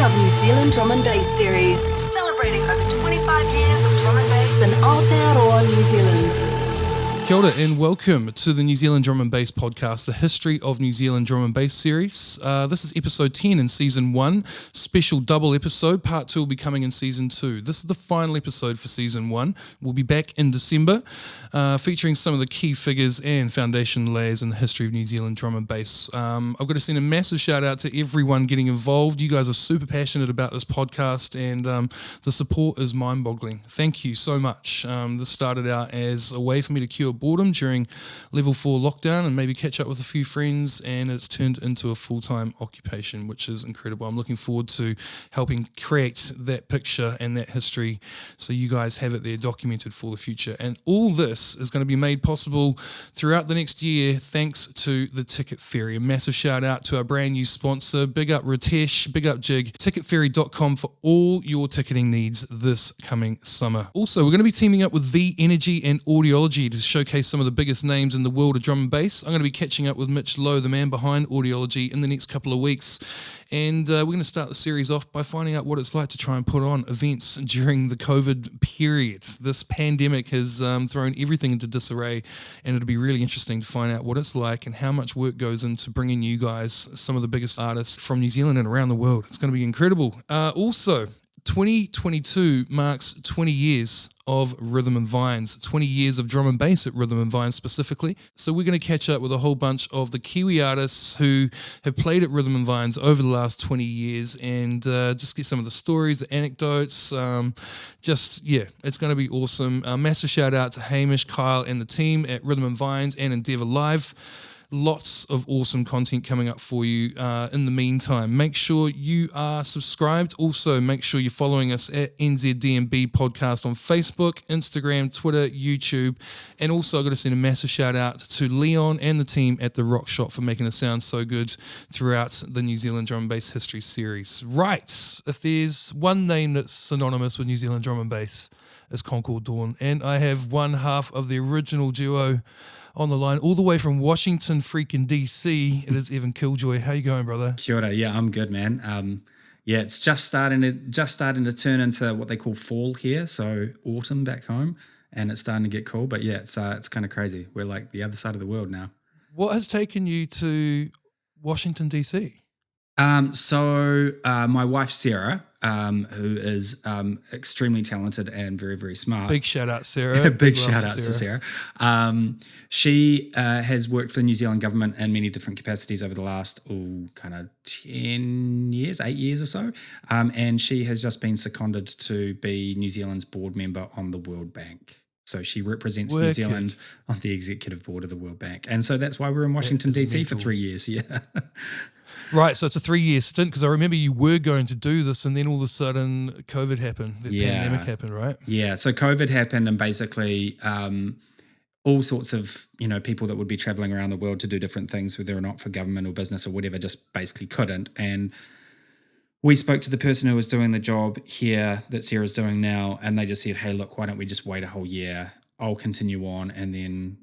of New Zealand Drum and Bass series, celebrating over 25 years of drum and bass in Aotearoa, New Zealand. Kia ora and welcome to the New Zealand Drum and Bass podcast, the History of New Zealand Drum and Bass series. This is episode 10 in season 1, special double episode. Part 2 will be coming in season 2. This is the final episode for season 1. We'll be back in December, featuring some of the key figures and foundation layers in the history of New Zealand drum and bass. I've got to send a massive shout out to everyone getting involved. You guys are super passionate about this podcast, and the support is mind-boggling. Thank you so much. This started out as a way for me to cure boredom during level 4 lockdown and maybe catch up with a few friends, and it's turned into a full-time occupation, which is incredible. I'm looking forward to helping create that picture and that history so you guys have it there documented for the future. And all this is going to be made possible throughout the next year thanks to the Ticket Ferry. A massive shout out to our brand new sponsor. Big up Ritesh, big up Jig. Ticketferry.com for all your ticketing needs this coming summer. Also, we're going to be teaming up with The Energy and Audiology to showcase some of the biggest names in the world of drum and bass. I'm going to be catching up with Mitch Lowe, the man behind Audiology, in the next couple of weeks. And we're going to start the series off by finding out what it's like to try and put on events during the COVID period. This pandemic has thrown everything into disarray, and it'll be really interesting to find out what it's like and how much work goes into bringing you guys some of the biggest artists from New Zealand and around the world. It's going to be incredible. Also, 2022 marks 20 years of Rhythm and Vines, 20 years of drum and bass at Rhythm and Vines specifically. So we're going to catch up with a whole bunch of the Kiwi artists who have played at Rhythm and Vines over the last 20 years and just get some of the stories, the anecdotes. It's going to be awesome. A massive shout out to Hamish, Kyle and the team at Rhythm and Vines and Endeavour Live. Lots of awesome content coming up for you in the meantime. Make sure you are subscribed. Also, make sure you're following us at NZDMB Podcast on Facebook, Instagram, Twitter, YouTube. And also, I've got to send a massive shout out to Leon and the team at The Rock Shop for making us sound so good throughout the New Zealand Drum and Bass History series. Right, if there's one name that's synonymous with New Zealand Drum and Bass, it's Concord Dawn. And I have one half of the original duo on the line, all the way from Washington freaking DC. It is Evan Kiljoy. How you going, brother? Kia ora. Yeah, I'm good, man. It's just starting to turn into what they call fall here, so autumn back home, and it's starting to get cool. But yeah, it's kind of crazy. We're like the other side of the world now. What has taken you to Washington DC? My wife Sarah, who is extremely talented and very, very smart. Big shout out, Sarah. Big shout out to Sarah. She has worked for the New Zealand government in many different capacities over the last 8 years or so. And she has just been seconded to be New Zealand's board member on the World Bank. So she represents New Zealand on the executive board of the World Bank. And so that's why we're in Washington, DC for 3 years. Yeah. Right, so it's a 3-year stint, because I remember you were going to do this and then all of a sudden COVID happened, the pandemic happened, right? Yeah, so COVID happened and basically all sorts of, people that would be traveling around the world to do different things, whether or not for government or business or whatever, just basically couldn't. And we spoke to the person who was doing the job here that Sarah's doing now, and they just said, hey, look, why don't we just wait a whole year? I'll continue on, and then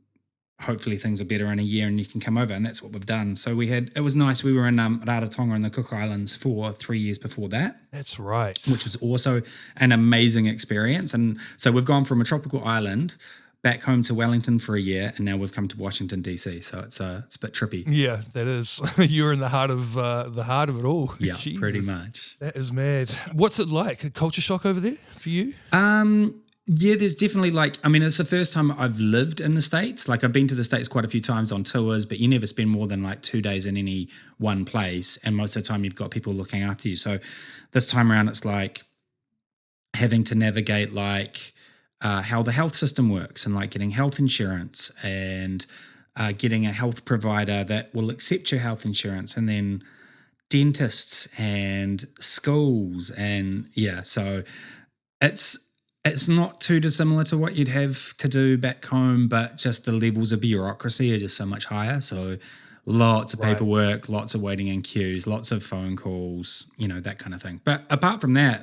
hopefully things are better in a year and you can come over. And that's what we've done. So it was nice. We were in Rarotonga in the Cook Islands for 3 years before that. That's right. Which was also an amazing experience. And so we've gone from a tropical island back home to Wellington for a year, and now we've come to Washington, DC. So it's a bit trippy. Yeah, that is. You're in the heart of it all. Yeah, Jesus. Pretty much. That is mad. What's it like? A culture shock over there for you? Yeah, there's definitely it's the first time I've lived in the States. Like, I've been to the States quite a few times on tours, but you never spend more than 2 days in any one place. And most of the time you've got people looking after you. So this time around, it's like having to navigate how the health system works and getting health insurance and getting a health provider that will accept your health insurance, and then dentists and schools. And yeah, so it's not too dissimilar to what you'd have to do back home, but just the levels of bureaucracy are just so much higher. So lots of paperwork, lots of waiting in queues, lots of phone calls, that kind of thing. But apart from that,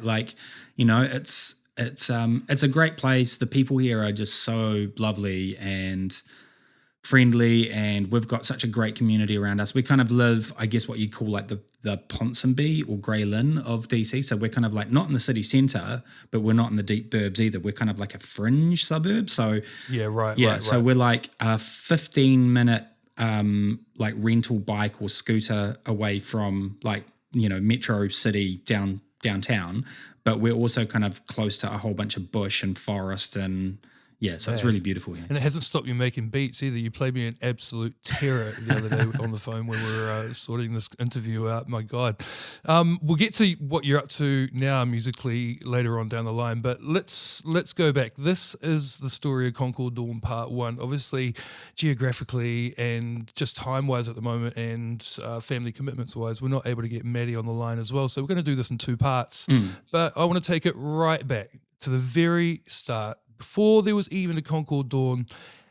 it's a great place. The people here are just so lovely, and friendly, and we've got such a great community around us. We kind of live, I guess, what you'd call like the Ponsonby or Grey Lynn of DC. So we're kind of like not in the city centre, but we're not in the deep burbs either. We're kind of like a fringe suburb. So so we're like a 15-minute like rental bike or scooter away from like, you know, metro city downtown, but we're also kind of close to a whole bunch of bush and forest and so it's really beautiful here. And it hasn't stopped you making beats either. You played me an absolute terror the other day on the phone when we were sorting this interview out. My God. We'll get to what you're up to now musically later on down the line, but let's go back. This is the story of Concord Dawn Part 1. Obviously, geographically and just time-wise at the moment and family commitments-wise, we're not able to get Maddie on the line as well. So we're going to do this in 2 parts. But I want to take it right back to the very start. Before there was even a Concord Dawn,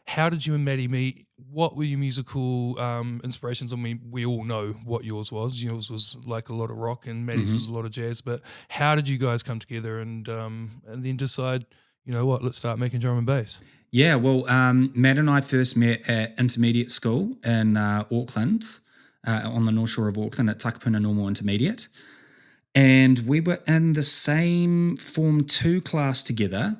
how did you and Maddie meet? What were your musical inspirations? I mean, we all know what yours was. Yours was like a lot of rock and Maddie's was a lot of jazz. But how did you guys come together and then decide, you know what, let's start making drum and bass? Yeah, well, Matt and I first met at intermediate school in Auckland, on the North Shore of Auckland at Takapuna Normal Intermediate. And we were in the same Form 2 class together.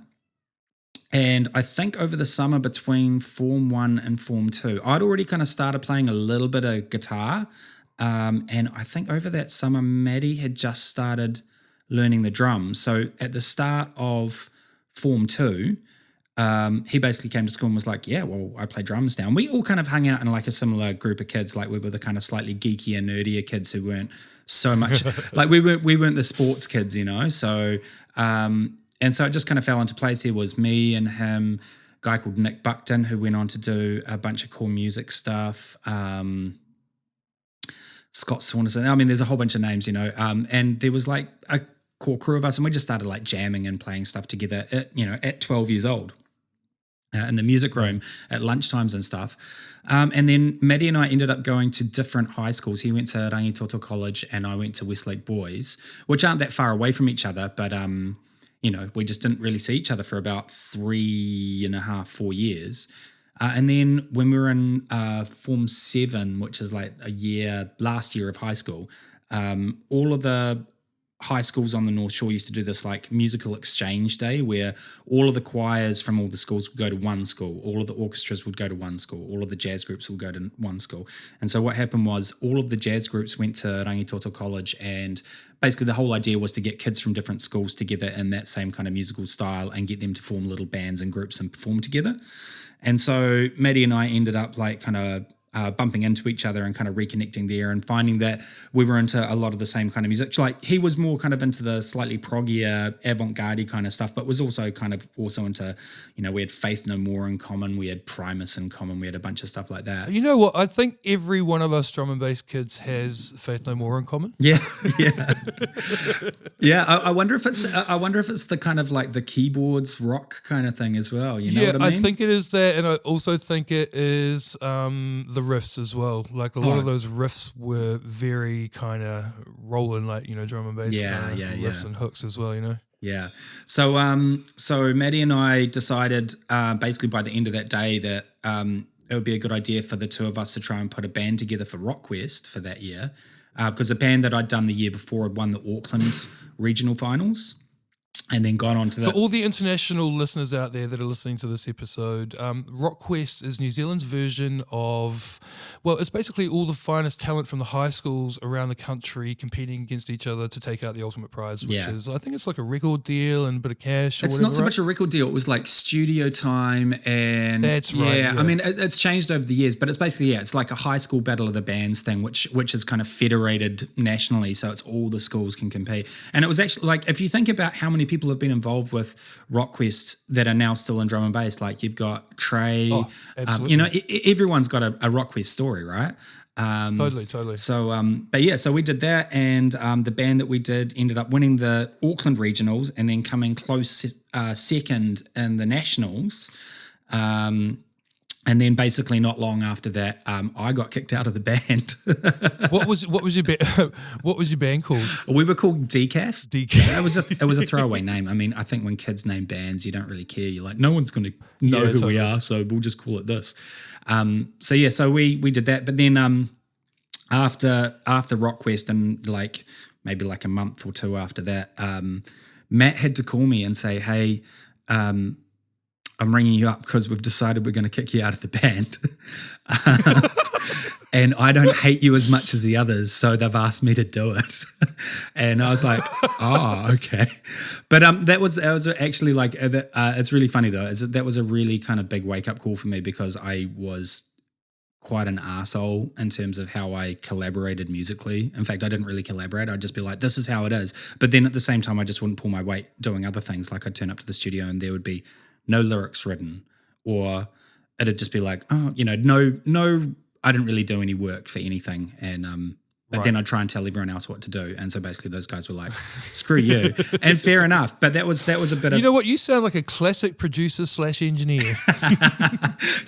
And I think over the summer between Form 1 and Form 2, I'd already kind of started playing a little bit of guitar. And I think over that summer, Maddie had just started learning the drums. So at the start of Form 2, he basically came to school and was like, yeah, well, I play drums now. And we all kind of hung out in like a similar group of kids. Like we were the kind of slightly geekier, nerdier kids who weren't so much, like we weren't the sports kids, you know? So, and so it just kind of fell into place. There was me and him, a guy called Nick Buckton, who went on to do a bunch of cool music stuff. Scott Saunderson. I mean, there's a whole bunch of names, you know. And there was like a core crew of us, and we just started like jamming and playing stuff together at 12 years old. In the music room at lunchtimes and stuff. And then Maddie and I ended up going to different high schools. He went to Rangitoto College and I went to Westlake Boys, which aren't that far away from each other, but you know, we just didn't really see each other for about 3.5, 4 years. And then when we were in Form 7, which is like last year of high school, all of the high schools on the North Shore used to do this like musical exchange day where all of the choirs from all the schools would go to one school, all of the orchestras would go to one school, all of the jazz groups would go to one school. And so what happened was all of the jazz groups went to Rangitoto College, and basically the whole idea was to get kids from different schools together in that same kind of musical style and get them to form little bands and groups and perform together. And so Maddie and I ended up like kind of bumping into each other and kind of reconnecting there and finding that we were into a lot of the same kind of music. Like he was more kind of into the slightly proggier, avant-garde kind of stuff, but was also into, you know, we had Faith No More in common, we had Primus in common, we had a bunch of stuff like that. You know what? I think every one of us drum and bass kids has Faith No More in common. Yeah, yeah, yeah. I wonder if it's the kind of like the keyboards rock kind of thing as well. You know what I mean? I think it is that, and I also think it is the riffs as well. Like a lot of those riffs were very kind of rolling, like, you know, drum and bass riffs and hooks as well, you know. Yeah. So Maddie and I decided basically by the end of that day that it would be a good idea for the two of us to try and put a band together for RockQuest for that year, because a band that I'd done the year before had won the Auckland regional finals. And then gone on to For all the international listeners out there that are listening to this episode, RockQuest is New Zealand's version of, well, it's basically all the finest talent from the high schools around the country competing against each other to take out the ultimate prize, which is, I think it's like a record deal and a bit of cash. It's not so much a record deal. It was like studio time and that's right. Yeah. I mean, it's changed over the years, but it's basically, it's like a high school battle of the bands thing, which is kind of federated nationally. So it's all the schools can compete. And it was actually like, if you think about how many people have been involved with RockQuest that are now still in drum and bass, like you've got Trey, you know, everyone's got a RockQuest story, right? Totally. So, so we did that, and the band that we did ended up winning the Auckland regionals and then coming close second in the nationals. And then basically not long after that, I got kicked out of the band. What was your band called? We were called Decaf. Decaf. It was a throwaway name. I mean, I think when kids name bands, you don't really care. You're like, no one's going to know who we are, so we'll just call it this. So we did that, but then after RockQuest and like maybe like a month or two after that, Matt had to call me and say, hey, I'm ringing you up because we've decided we're going to kick you out of the band. And I don't hate you as much as the others, so they've asked me to do it. And I was like, oh, okay. But that was actually like, it's really funny though. That was a really kind of big wake-up call for me because I was quite an arsehole in terms of how I collaborated musically. In fact, I didn't really collaborate. I'd just be like, this is how it is. But then at the same time, I just wouldn't pull my weight doing other things. Like I'd turn up to the studio and there would be no lyrics written, or it'd just be like, oh, no, I didn't really do any work for anything. And but then I'd try and tell everyone else what to do. And so basically those guys were like, screw you. And fair enough. But that was a bit of... You know what? You sound like a classic producer / engineer.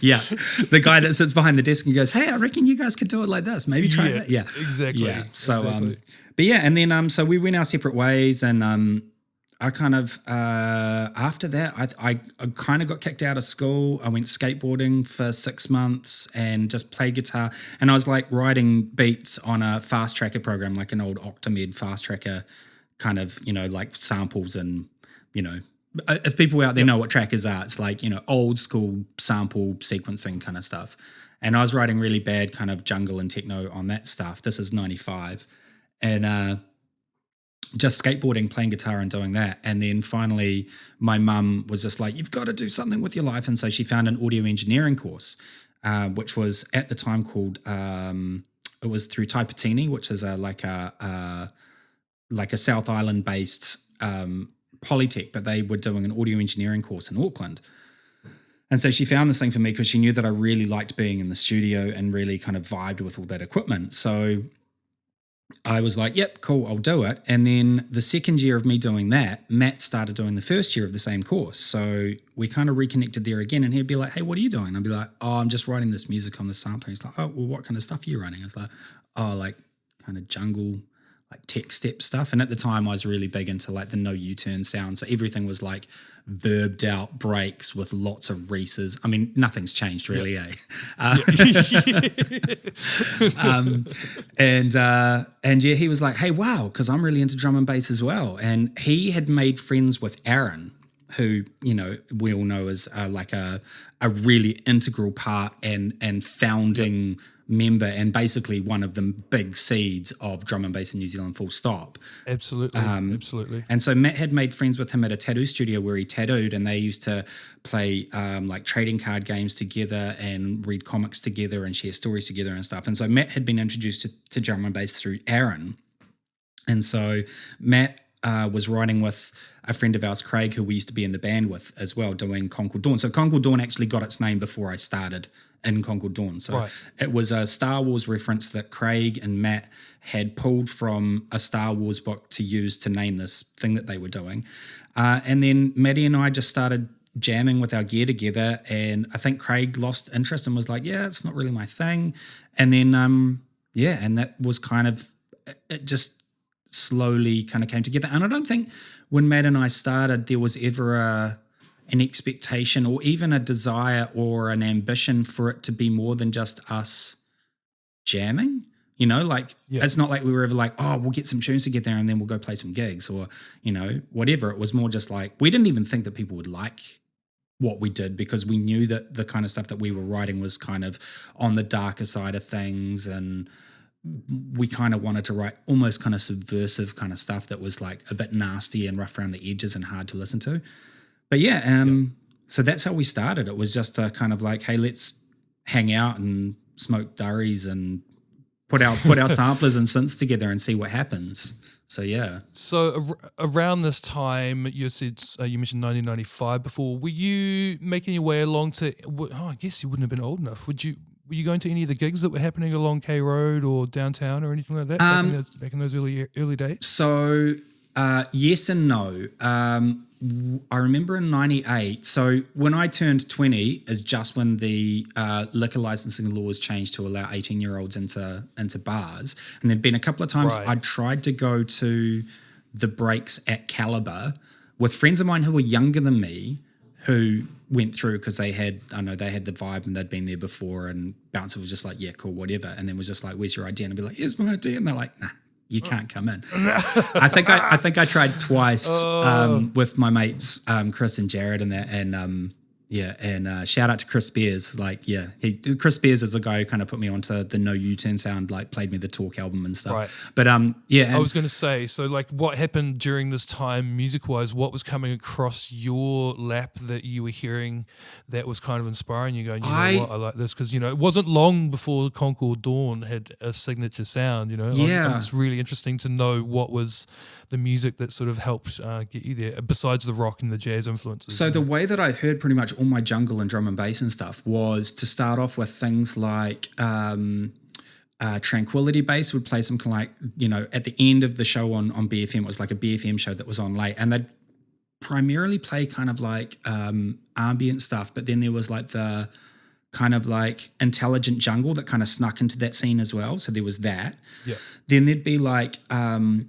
Yeah. The guy that sits behind the desk and goes, hey, I reckon you guys could do it like this. Maybe try that. Yeah. Exactly. Yeah. So, exactly. But yeah, and then so we went our separate ways, and I kind of after that I kind of got kicked out of school. I went skateboarding for 6 months and just played guitar, and I was like writing beats on a fast tracker program, like an old Octamed fast tracker kind of, like samples, and if people out there know what trackers are, it's like, old school sample sequencing kind of stuff. And I was writing really bad kind of jungle and techno on that stuff. This is 95. And just skateboarding, playing guitar and doing that. And then finally my mum was just like, you've got to do something with your life. And so she found an audio engineering course, which was at the time called, it was through Taipatini, which is like a South Island based Polytech, but they were doing an audio engineering course in Auckland. And so she found this thing for me because she knew that I really liked being in the studio and really kind of vibed with all that equipment. So I was like, yep, cool, I'll do it. And then the second year of me doing that, Matt started doing the first year of the same course. So we kind of reconnected there again, and he'd be like, hey, what are you doing? I'd be like, oh, I'm just writing this music on the sampler. He's like, oh, well, what kind of stuff are you writing? I was like, oh, like kind of jungle, like tech step stuff. And at the time I was really big into like the no U-turn sound. So everything was like verbed out breaks with lots of Reeses. I mean, nothing's changed really, eh? And yeah, he was like, hey, wow, because I'm really into drum and bass as well. And he had made friends with Aaron, who, we all know is like a really integral part and founding member, and basically one of the big seeds of drum and bass in New Zealand, full stop. Absolutely, absolutely. And so Matt had made friends with him at a tattoo studio where he tattooed, and they used to play like trading card games together and read comics together and share stories together and stuff. And so Matt had been introduced to drum and bass through Aaron. And so Matt was writing with a friend of ours, Craig, who we used to be in the band with as well, doing Concord Dawn. So Concord Dawn actually got its name before I started in Concord Dawn. So It was a Star Wars reference that Craig and Matt had pulled from a Star Wars book to use to name this thing that they were doing. And then Maddie and I just started jamming with our gear together, and I think Craig lost interest and was like, yeah, it's not really my thing. And then, and that was kind of, it just slowly kind of came together. And I don't think when Matt and I started, there was ever an expectation or even a desire or an ambition for it to be more than just us jamming. It's not like we were ever like, oh, we'll get some tunes together and then we'll go play some gigs or, whatever. It was more just like, we didn't even think that people would like what we did, because we knew that the kind of stuff that we were writing was kind of on the darker side of things, and we kind of wanted to write almost kind of subversive kind of stuff that was like a bit nasty and rough around the edges and hard to listen to. But so that's how we started. It was just a kind of like, hey, let's hang out and smoke durries and put our samplers and synths together and see what happens. So yeah. So around this time, you said you mentioned 1995 before. Were you making your way along to? I guess you wouldn't have been old enough. Were you going to any of the gigs that were happening along K Road or downtown or anything like that back in those early days? So yes and no. I remember in 98, so when I turned 20 is just when the liquor licensing laws changed to allow 18-year-olds into bars. And there'd been a couple of times I'd tried to go to the breaks at Calibre with friends of mine who were younger than me, who went through because they had the vibe and they'd been there before, and bouncer was just like, yeah, cool, whatever, and then was just like, where's your ID? And I'd be like, here's my ID, and they're like, nah, you can't come in. I think I tried twice with my mates Chris and Jared and that, and shout out to Chris Spears. Like, Chris Spears is the guy who kind of put me onto the No U-Turn sound, like played me the Talk album and stuff. Right. But I was going to say, so like what happened during this time music-wise, what was coming across your lap that you were hearing that was kind of inspiring you, going, know what, I like this? Because, it wasn't long before Concord Dawn had a signature sound, It was really interesting to know what was the music that sort of helped get you there, besides the rock and the jazz influences. So the way that I heard pretty much all my jungle and drum and bass and stuff was to start off with things like Tranquility Bass would play some kind of like, at the end of the show on BFM, it was like a BFM show that was on late, and they'd primarily play kind of like ambient stuff, but then there was like the kind of like intelligent jungle that kind of snuck into that scene as well. So there was that. Yeah. Then there'd be like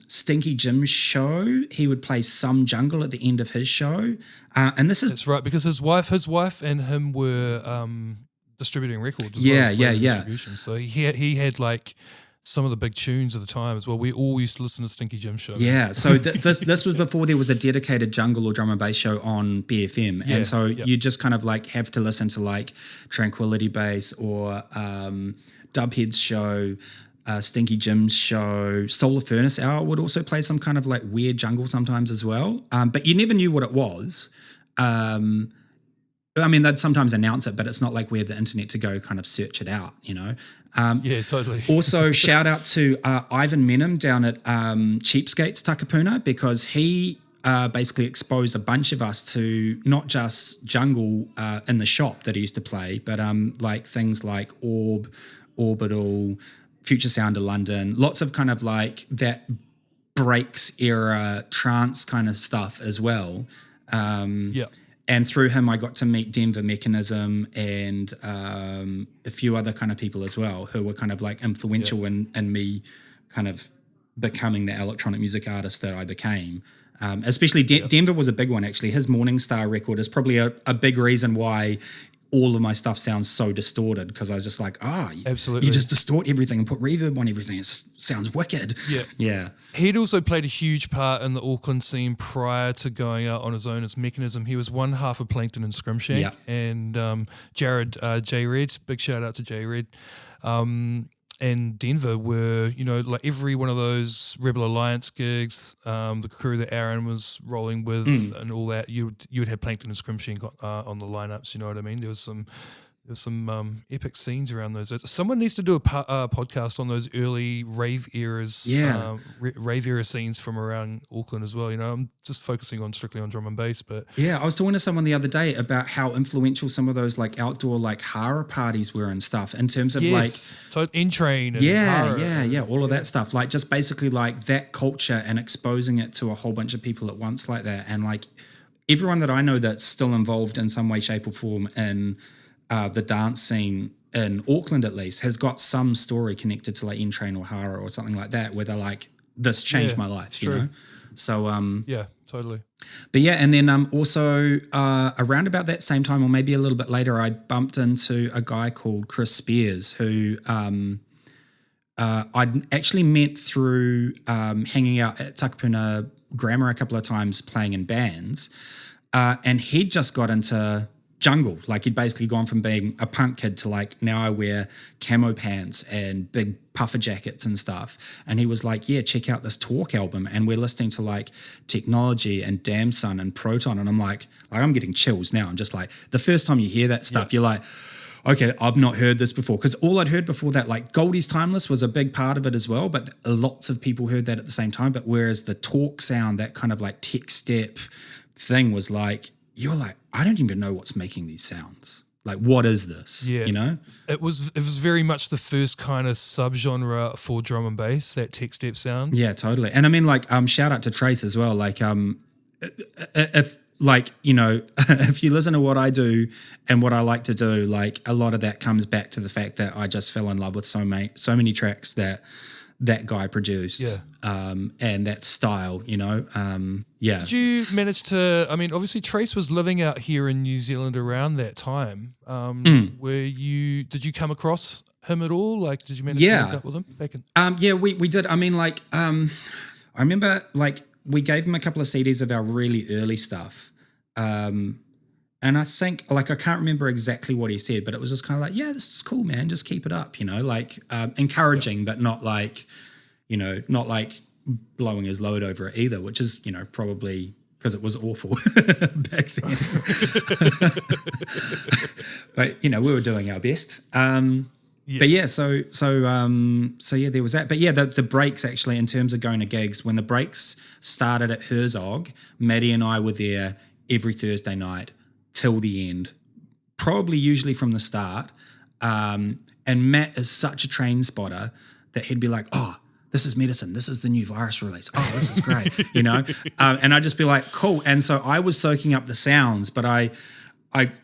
Stinky Jim's show. He would play some jungle at the end of his show. And this is... That's right, because his wife and him were distributing records as well. Yeah. Distribution. So he had like some of the big tunes of the time as well. We all used to listen to Stinky Jim's show. Yeah, so this was before there was a dedicated jungle or drum and bass show on BFM. And so you just kind of like have to listen to like Tranquility Bass or Dubhead's show, Stinky Jim's show. Solar Furnace Hour would also play some kind of like weird jungle sometimes as well. But you never knew what it was. I mean, they'd sometimes announce it, but it's not like we had the internet to go kind of search it out, Yeah, totally. Also, shout out to Ivan Menem down at Cheapskates Takapuna, because he basically exposed a bunch of us to not just jungle in the shop that he used to play, but like things like Orbital, Future Sound of London, lots of kind of like that breaks era trance kind of stuff as well. And through him, I got to meet Denver Mechanism and a few other kind of people as well who were kind of like influential in me kind of becoming the electronic music artist that I became. Especially Denver was a big one, actually. His Morning Star record is probably a big reason why all of my stuff sounds so distorted, because I was just like, absolutely, you just distort everything and put reverb on everything. It sounds wicked. Yeah. He'd also played a huge part in the Auckland scene prior to going out on his own as Mechanism. He was one half of Plankton and Scrimshank, and Jared J Red, big shout out to J Red. And Denver were, like every one of those Rebel Alliance gigs, the crew that Aaron was rolling with and all that, you would have Plankton and Scrimshank on the lineups. You know what I mean? There was some epic scenes around those. Someone needs to do a podcast on those early rave eras, rave era scenes from around Auckland as well. I'm just focusing strictly on drum and bass, but I was talking to someone the other day about how influential some of those like outdoor like hara parties were and stuff in terms of N-Train and hara. All of that stuff, like just basically like that culture and exposing it to a whole bunch of people at once like that, and like everyone that I know that's still involved in some way, shape, or form in the dance scene in Auckland at least has got some story connected to like N-Train or Hara or something like that, where they're like, this changed my life, So yeah, totally. But and then also around about that same time, or maybe a little bit later, I bumped into a guy called Chris Spears who I'd actually met through hanging out at Takapuna Grammar a couple of times playing in bands, and he'd just got into jungle. Like he'd basically gone from being a punk kid to like, now I wear camo pants and big puffer jackets and stuff. And he was like, check out this Talk album. And we're listening to like Technology and Damn Son and Proton. And I'm like I'm getting chills now. I'm just like, the first time you hear that stuff, you're like, okay, I've not heard this before. Because all I'd heard before that, like Goldie's Timeless was a big part of it as well, but lots of people heard that at the same time. But whereas the Talk sound, that kind of like tech step thing was like, you're like, I don't even know what's making these sounds. Like, what is this? Yeah. It was very much the first kind of subgenre for drum and bass, that tech step sound. Yeah, totally. And I mean, like, shout out to Trace as well. Like, if like, if you listen to what I do and what I like to do, like a lot of that comes back to the fact that I just fell in love with so many tracks that that guy produced, and that style, Did you manage to? I mean, obviously Trace was living out here in New Zealand around that time. Did you come across him at all? Like, did you manage to link up with him back in? We did. I mean, like, I remember, like, we gave him a couple of CDs of our really early stuff. And I think, like, I can't remember exactly what he said, but it was just kind of like, yeah, this is cool, man. Just keep it up, like encouraging, but not like, not like blowing his load over it either, which is, probably because it was awful back then. But, we were doing our best. But yeah, so yeah, there was that. But yeah, the breaks actually, in terms of going to gigs, when the breaks started at Herzog, Maddie and I were there every Thursday night till the end, probably usually from the start. And Matt is such a train spotter that he'd be like, oh, this is medicine. This is the new virus release. Oh, this is great, and I'd just be like, cool. And so I was soaking up the sounds, but I'd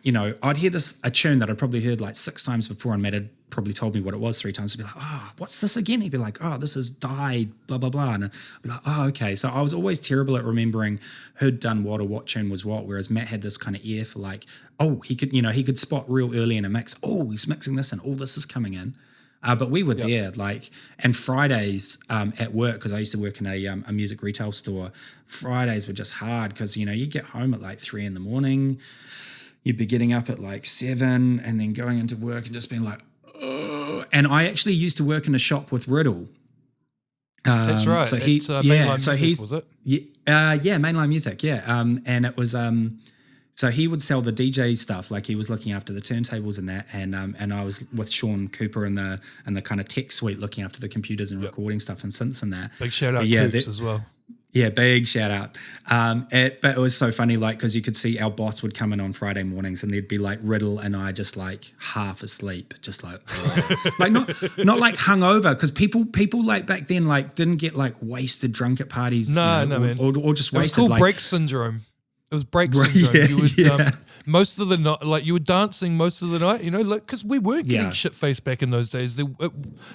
hear a tune that I'd probably heard like 6 times before, and Matt had probably told me what it was 3 times. I'd be like, oh, what's this again? He'd be like, oh, this is died, blah, blah, blah. And I'd be like, oh, okay. So I was always terrible at remembering who'd done what or what tune was what, whereas Matt had this kind of ear for like, oh, he could spot real early in a mix. Oh, he's mixing this and all this is coming in. But we were there, like, and Fridays at work, because I used to work in a music retail store, Fridays were just hard because, you get home at like 3 a.m. You'd be getting up at like 7 and then going into work and just being like, oh. And I actually used to work in a shop with Riddle. That's right. So it's Mainline Music, was it? Yeah, Mainline Music, yeah. And it was... So he would sell the DJ stuff, like he was looking after the turntables and that, and I was with Sean Cooper in the kind of tech suite looking after the computers and recording stuff and synths and that. Big shout out Coops as well. Yeah, big shout out. But it was so funny, like, because you could see our boss would come in on Friday mornings and there'd be like Riddle and I just like half asleep, just like, like not like hungover, because people like back then like didn't get like wasted drunk at parties. No, man. Or just wasted. It was called like, break syndrome. It was break syndrome. You would most of the night, like you were dancing most of the night, like because we weren't getting shit faced back in those days.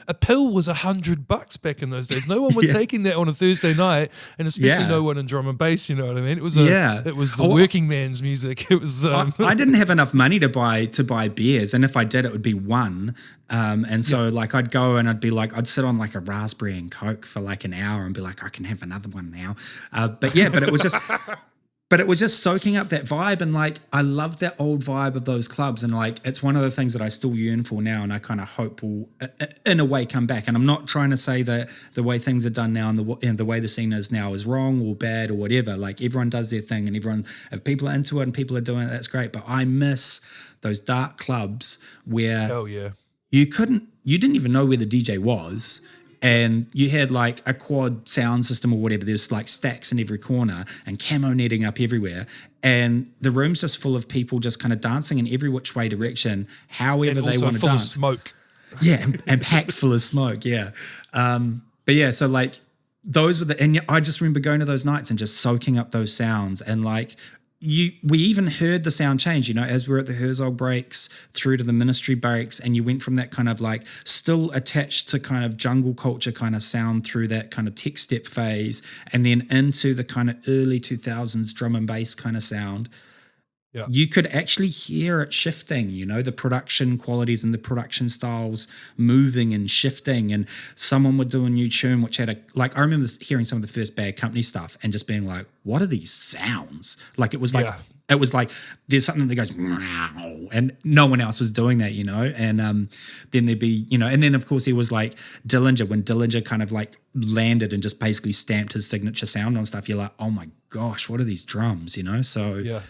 A pill was $100 back in those days. No one was taking that on a Thursday night, and especially no one in drum and bass. You know what I mean? It was the working man's music. It was. I didn't have enough money to buy beers, and if I did, it would be one. And so like I'd go and I'd sit on like a raspberry and Coke for like an hour and be like, I can have another one now. But it was just. But it was just soaking up that vibe, and like I love that old vibe of those clubs, and like it's one of the things that I still yearn for now, and I kind of hope will, in a way, come back. And I'm not trying to say that the way things are done now and the way the scene is now is wrong or bad or whatever. Like everyone does their thing, and if people are into it and people are doing it, that's great. But I miss those dark clubs where you didn't even know where the DJ was. And you had like a quad sound system or whatever. There's like stacks in every corner and camo netting up everywhere. And the room's just full of people just kind of dancing in every which way direction, however they want to dance. Full of smoke. Yeah, and packed full of smoke, yeah. But yeah, so like those were and I just remember going to those nights and just soaking up those sounds, and like we even heard the sound change, as we were at the Herzog breaks through to the Ministry breaks, and you went from that kind of like still attached to kind of jungle culture kind of sound through that kind of tech step phase, and then into the kind of early 2000s drum and bass kind of sound. Yeah. You could actually hear it shifting, the production qualities and the production styles moving and shifting. And someone would do a new tune which had I remember hearing some of the first Bad Company stuff and just being like, what are these sounds? Like it was like there's something that goes meow, and no one else was doing that, and then there'd be, and then of course there was like Dillinger, when Dillinger kind of like landed and just basically stamped his signature sound on stuff. You're like, oh my gosh, what are these drums, so yeah.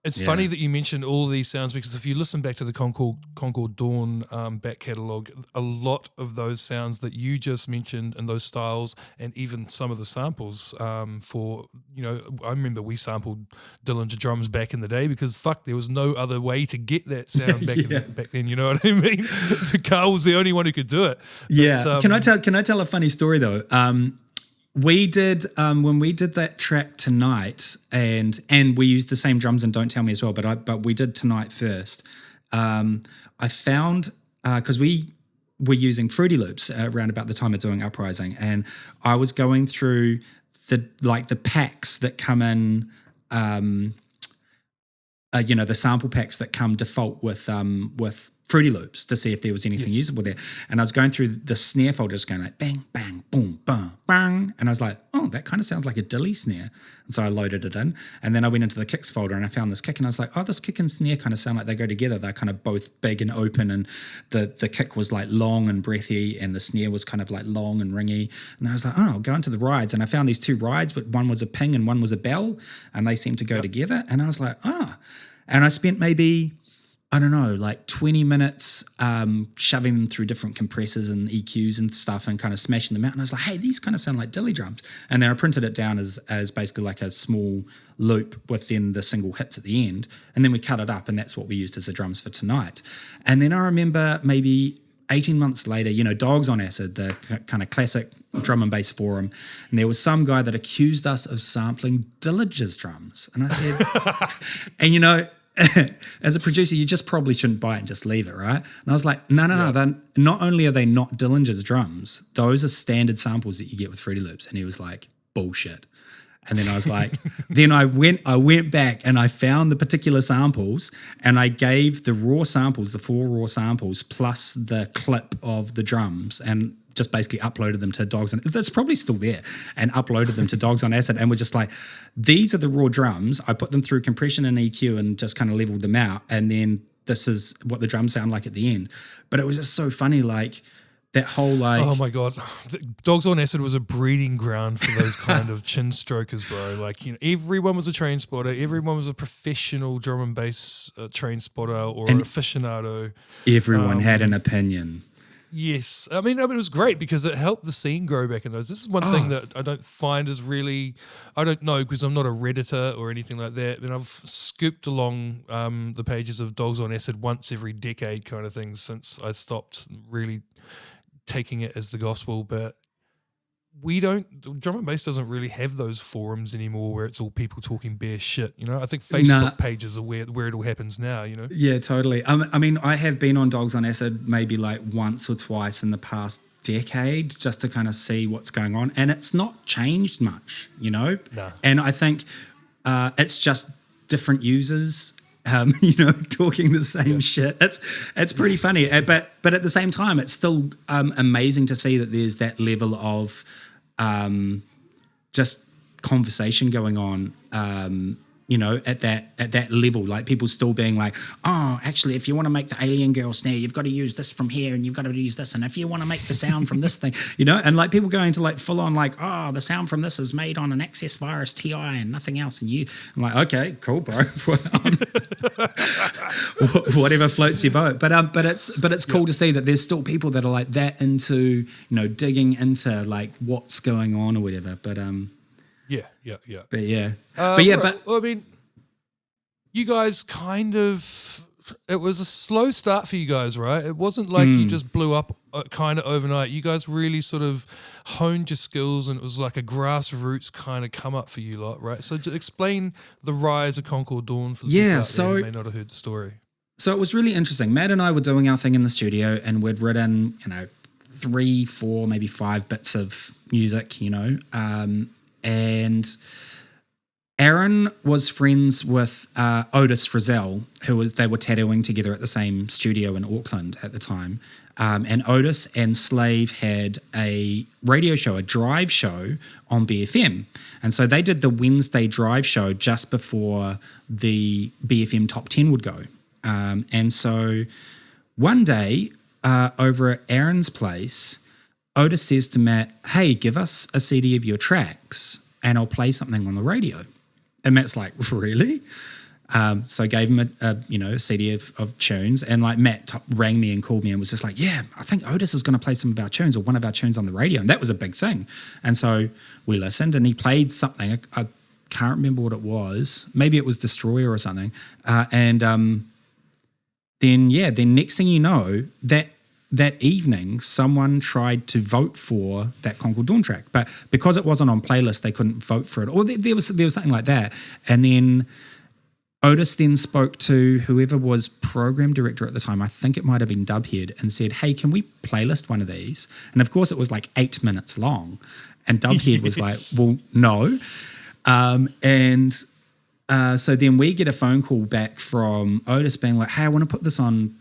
It's funny that you mentioned all of these sounds, because if you listen back to the Concord Dawn back catalogue, a lot of those sounds that you just mentioned and those styles, and even some of the samples for, I remember we sampled Dillinger drums back in the day because there was no other way to get that sound back then, you know what I mean? Carl was the only one who could do it. Yeah. But, can I tell a funny story though? We did when we did that track Tonight, and we used the same drums in Don't Tell Me as well, but we did Tonight first. I found because were using Fruity Loops around about the time of doing Uprising, and I was going through the packs that come in, the sample packs that come default with Fruity Loops to see if there was anything usable there. And I was going through the snare folder, just going like bang, bang, boom, bang, bang. And I was like, oh, that kind of sounds like a dilly snare. And so I loaded it in. And then I went into the kicks folder and I found this kick. And I was like, oh, this kick and snare kind of sound like they go together. They're kind of both big and open. And the kick was like long and breathy. And the snare was kind of like long and ringy. And I was like, oh, I'll go into the rides. And I found these two rides, but one was a ping and one was a bell. And they seemed to go together. And I was like, ah. And I spent maybe, I don't know, like 20 minutes shoving them through different compressors and EQs and stuff and kind of smashing them out. And I was like, hey, these kind of sound like dilly drums. And then I printed it down as basically like a small loop with then the single hits at the end. And then we cut it up and that's what we used as the drums for tonight. And then I remember maybe 18 months later, Dogs on Acid, the kind of classic drum and bass forum, and there was some guy that accused us of sampling Dillinger's drums. And I said, and as a producer, you just probably shouldn't buy it and just leave it, right? And I was like, no. Not only are they not Dillinger's drums, those are standard samples that you get with Fruity Loops. And he was like, bullshit. And then I was like, then I went back and I found the particular samples and I gave the raw samples, the 4 raw samples, plus the clip of the drums and just basically uploaded them to Dogs on Acid. That's probably still there, and uploaded them to Dogs on Acid and was just like, these are the raw drums. I put them through compression and EQ and just kind of leveled them out. And then this is what the drums sound like at the end. But it was just so funny, like that whole like... Oh my God. Dogs on Acid was a breeding ground for those kind of chin strokers, bro. Like, everyone was a train spotter. Everyone was a professional drum and bass train spotter or an aficionado. Everyone had an opinion. Yes. I mean, it was great because it helped the scene grow back in those. This is one thing that I don't find is really, I don't know because I'm not a Redditor or anything like that. And I've scooped along the pages of Dogs on Acid once every decade kind of thing since I stopped really taking it as the gospel. But drum and bass doesn't really have those forums anymore where it's all people talking bare shit, I think Facebook pages are where it all happens now, Yeah, totally. I mean, I have been on Dogs on Acid maybe like once or twice in the past decade just to kind of see what's going on, and it's not changed much, No. And I think it's just different users talking the same shit. It's pretty funny, but at the same time it's still amazing to see that there's that level of just conversation going on, at that level, like people still being like, oh, actually, if you want to make the alien girl snare, you've got to use this from here and you've got to use this. And if you want to make the sound from this thing, and like people going to like full on like, oh, the sound from this is made on an Access Virus TI and nothing else. And I'm like, okay, cool, bro. Whatever floats your boat. But it's cool to see that there's still people that are like that into, digging into like what's going on or whatever. But, Yeah. But yeah. Well, I mean, you guys it was a slow start for you guys, right? It wasn't like you just blew up kind of overnight. You guys really sort of honed your skills and it was like a grassroots kind of come up for you lot, right? So to explain the rise of Concord Dawn for the people out there who may not have heard the story. So it was really interesting. Matt and I were doing our thing in the studio and we'd written, 3, 4, maybe 5 bits of music, and Aaron was friends with Otis Frizzell, they were tattooing together at the same studio in Auckland at the time. And Otis and Slave had a radio show, a drive show on BFM. And so they did the Wednesday drive show just before the BFM Top 10 would go. And so one day over at Aaron's place, Otis says to Matt, hey, give us a CD of your tracks and I'll play something on the radio. And Matt's like, really? So I gave him a CD of tunes, and like Matt rang me and called me and was just like, yeah, I think Otis is going to play some of our tunes or one of our tunes on the radio. And that was a big thing. And so we listened and he played something. I can't remember what it was. Maybe it was Destroyer or something. Then next thing you know, that evening, someone tried to vote for that Concord Dawn track, but because it wasn't on playlist, they couldn't vote for it. Or there was something like that. And then Otis then spoke to whoever was program director at the time. I think it might have been Dubhead, and said, "Hey, can we playlist one of these?" And of course, it was like 8 minutes long, and Dubhead was like, "Well, no." So then we get a phone call back from Otis being like, "Hey, I want to put this on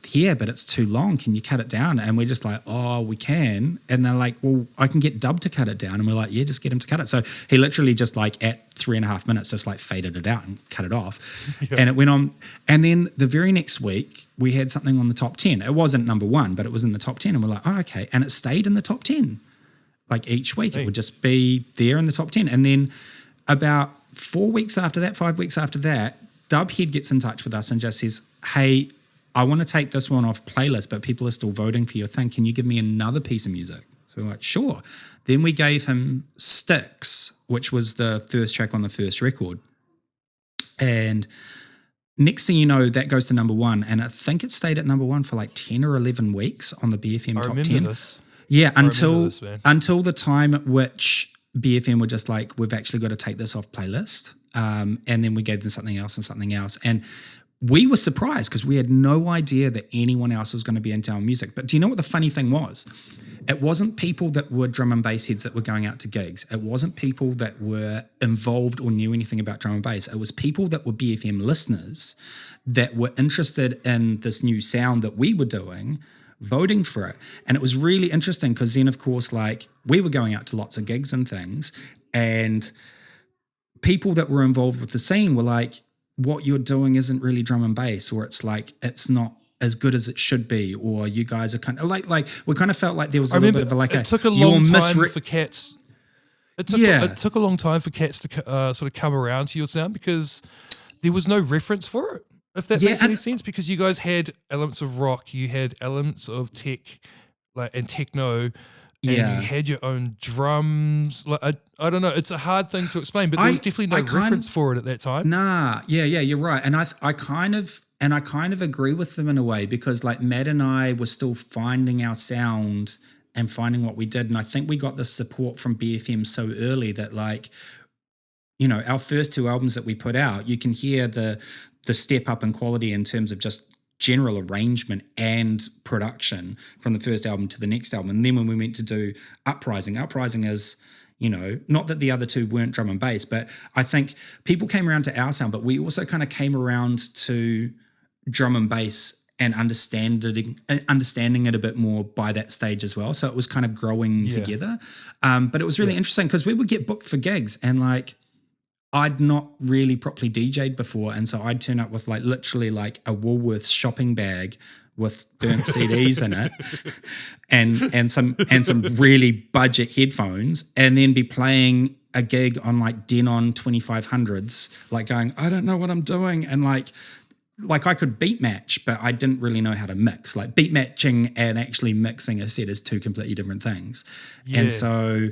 here, but it's too long. Can you cut it down?" And we're just like, "Oh, we can." And they're like, "Well, I can get Dub to cut it down." And we're like, "Yeah, just get him to cut it." So he literally just like at 3.5 minutes, just like faded it out and cut it off. Yeah. And it went on. And then the very next week we had something on the top 10. It wasn't number 1, but it was in the top 10. And we're like, "Oh, okay." And it stayed in the top 10. Like each week it would just be there in the top 10. And then about 4 weeks after that, 5 weeks after that, Dubhead gets in touch with us and just says, "Hey, I want to take this one off playlist, but people are still voting for your thing. Can you give me another piece of music?" So we're like, "Sure." Then we gave him Sticks, which was the first track on the first record. And next thing you know, that goes to number 1. And I think it stayed at number 1 for like 10 or 11 weeks on the BFM top 10. This. Yeah, until the time at which BFM were just like, "We've actually got to take this off playlist." And then we gave them something else and something else. And we were surprised because we had no idea that anyone else was going to be into our music. But do you know what the funny thing was? It wasn't people that were drum and bass heads that were going out to gigs. It wasn't people that were involved or knew anything about drum and bass. It was people that were BFM listeners that were interested in this new sound that we were doing, voting for it. And it was really interesting because then, of course, like we were going out to lots of gigs and things, and people that were involved with the scene were like, "What you're doing isn't really drum and bass," or it's like, "It's not as good as it should be," or "You guys are kind of like we kind of felt like there was a little bit of a like it took a long time for Cats. It took a long time for Cats to sort of come around to your sound because there was no reference for it. If that makes any sense, because you guys had elements of rock, you had elements of tech, and techno. And you had your own drums. Like I don't know. It's a hard thing to explain, but there was definitely no reference for it at that time. Nah, yeah, you're right. And I kind of agree with them in a way, because like Matt and I were still finding our sound and finding what we did. And I think we got the support from BFM so early that, like, you know, our first 2 albums that we put out, you can hear the step up in quality in terms of just general arrangement and production from the first album to the next album. And then when we went to do Uprising is, you know, not that the other 2 weren't drum and bass, but I think people came around to our sound, but we also kind of came around to drum and bass and understanding it a bit more by that stage as well. So it was kind of growing together. But it was really interesting because we would get booked for gigs, and like I'd not really properly DJ'd before, and so I'd turn up with like literally like a Woolworths shopping bag with burnt CDs in it, and some really budget headphones, and then be playing a gig on like Denon 2500s, like going, "I don't know what I'm doing," and like I could beat match, but I didn't really know how to mix. Like beat matching and actually mixing a set is 2 completely different things, and so.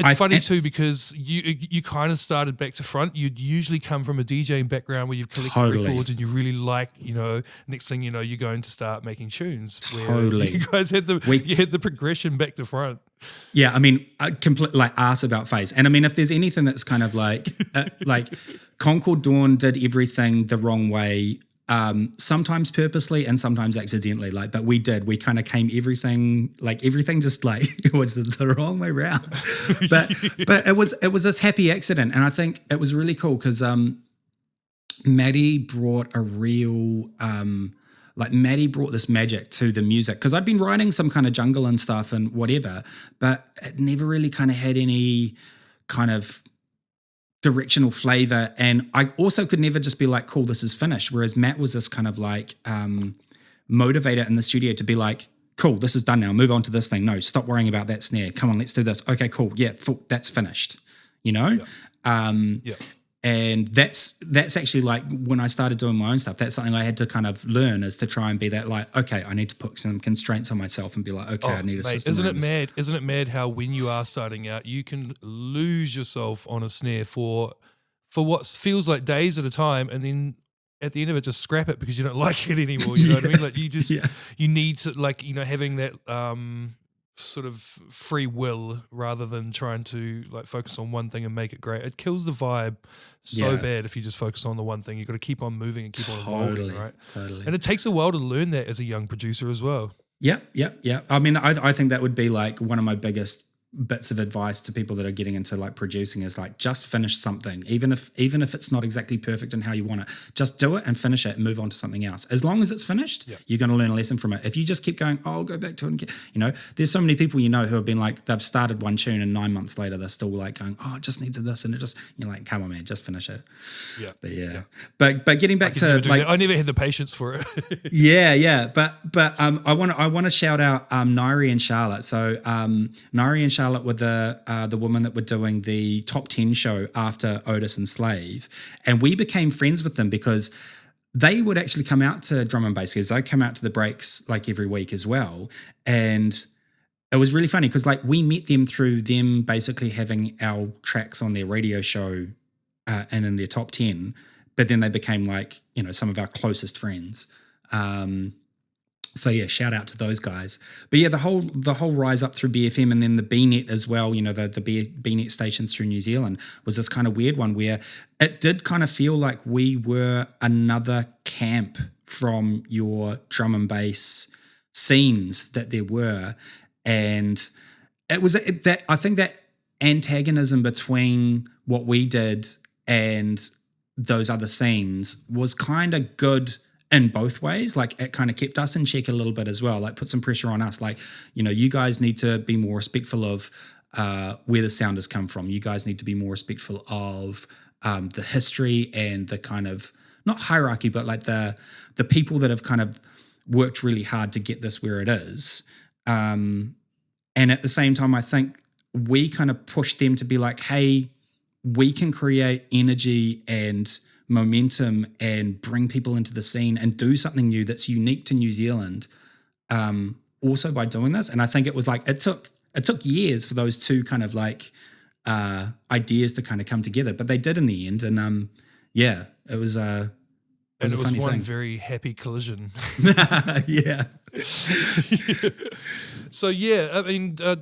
It's funny too because you kind of started back to front. You'd usually come from a DJing background where you've collected records and you really like, you know, next thing you know, you're going to start making tunes. Whereas you guys had the progression back to front. Yeah, I mean, like ass about face. And I mean, if there's anything that's kind of like Concord Dawn did everything the wrong way. Sometimes purposely and sometimes accidentally, but we kind of came everything just like it was the wrong way around. but it was this happy accident, and I think it was really cool because Maddie brought a real Maddie brought this magic to the music, because I'd been writing some kind of jungle and stuff and whatever, but it never really kind of had any kind of directional flavor, and I also could never just be like, "Cool, this is finished." Whereas Matt was this kind of like motivator in the studio to be like, "Cool, this is done now. Move on to this thing. No, stop worrying about that snare. Come on, let's do this. Okay, cool. Yeah, that's finished." You know, and that's actually like when I started doing my own stuff. That's something I had to kind of learn, is to try and be that like, okay, I need to put some constraints on myself and be like, okay, I need a system. Isn't it mad how when you are starting out, you can lose yourself on a snare for what feels like days at a time, and then at the end of it, just scrap it because you don't like it anymore. You know what I mean? Like you just you need to, like, you know, having that sort of free will rather than trying to like focus on one thing and make it great. It kills the vibe so bad if you just focus on the one thing. You've got to keep on moving and keep on evolving, right? Totally. And it takes a while to learn that as a young producer as well. Yeah. I mean, I think that would be like one of my biggest bits of advice to people that are getting into like producing is like just finish something, even if it's not exactly perfect in how you want it. Just do it and finish it and move on to something else. As long as it's finished, you're going to learn a lesson from it. If you just keep going, I'll go back to it and get, there's so many people who have been like, they've started one tune and 9 months later they're still like going, it just needs this, and you're like, come on man, just finish it. But getting back to like, I never had the patience for it. but I want to shout out Niari and Charlotte. So Niari and Charlotte were the woman that were doing the top 10 show after Otis and Slave, and we became friends with them because they would actually come out to drum and bass, because they'd come out to the breaks like every week as well. And it was really funny because like we met them through them basically having our tracks on their radio show and in their top 10, but then they became like some of our closest friends. So yeah, shout out to those guys. But yeah, the whole rise up through BFM and then the BNet as well, the BNet stations through New Zealand was this kind of weird one where it did kind of feel like we were another camp from your drum and bass scenes that there were. And it was that I think that antagonism between what we did and those other scenes was kind of good in both ways. Like it kind of kept us in check a little bit as well, like put some pressure on us. Like, you guys need to be more respectful of where the sound has come from. You guys need to be more respectful of the history and the kind of, not hierarchy, but like the people that have kind of worked really hard to get this where it is. And at the same time, I think we kind of pushed them to be like, hey, we can create energy and momentum and bring people into the scene and do something new that's unique to New Zealand, also by doing this. And I think it was like it took years for those two kind of like ideas to kind of come together, but they did in the end. And it was one thing. Very happy collision. Yeah. So yeah, I mean, I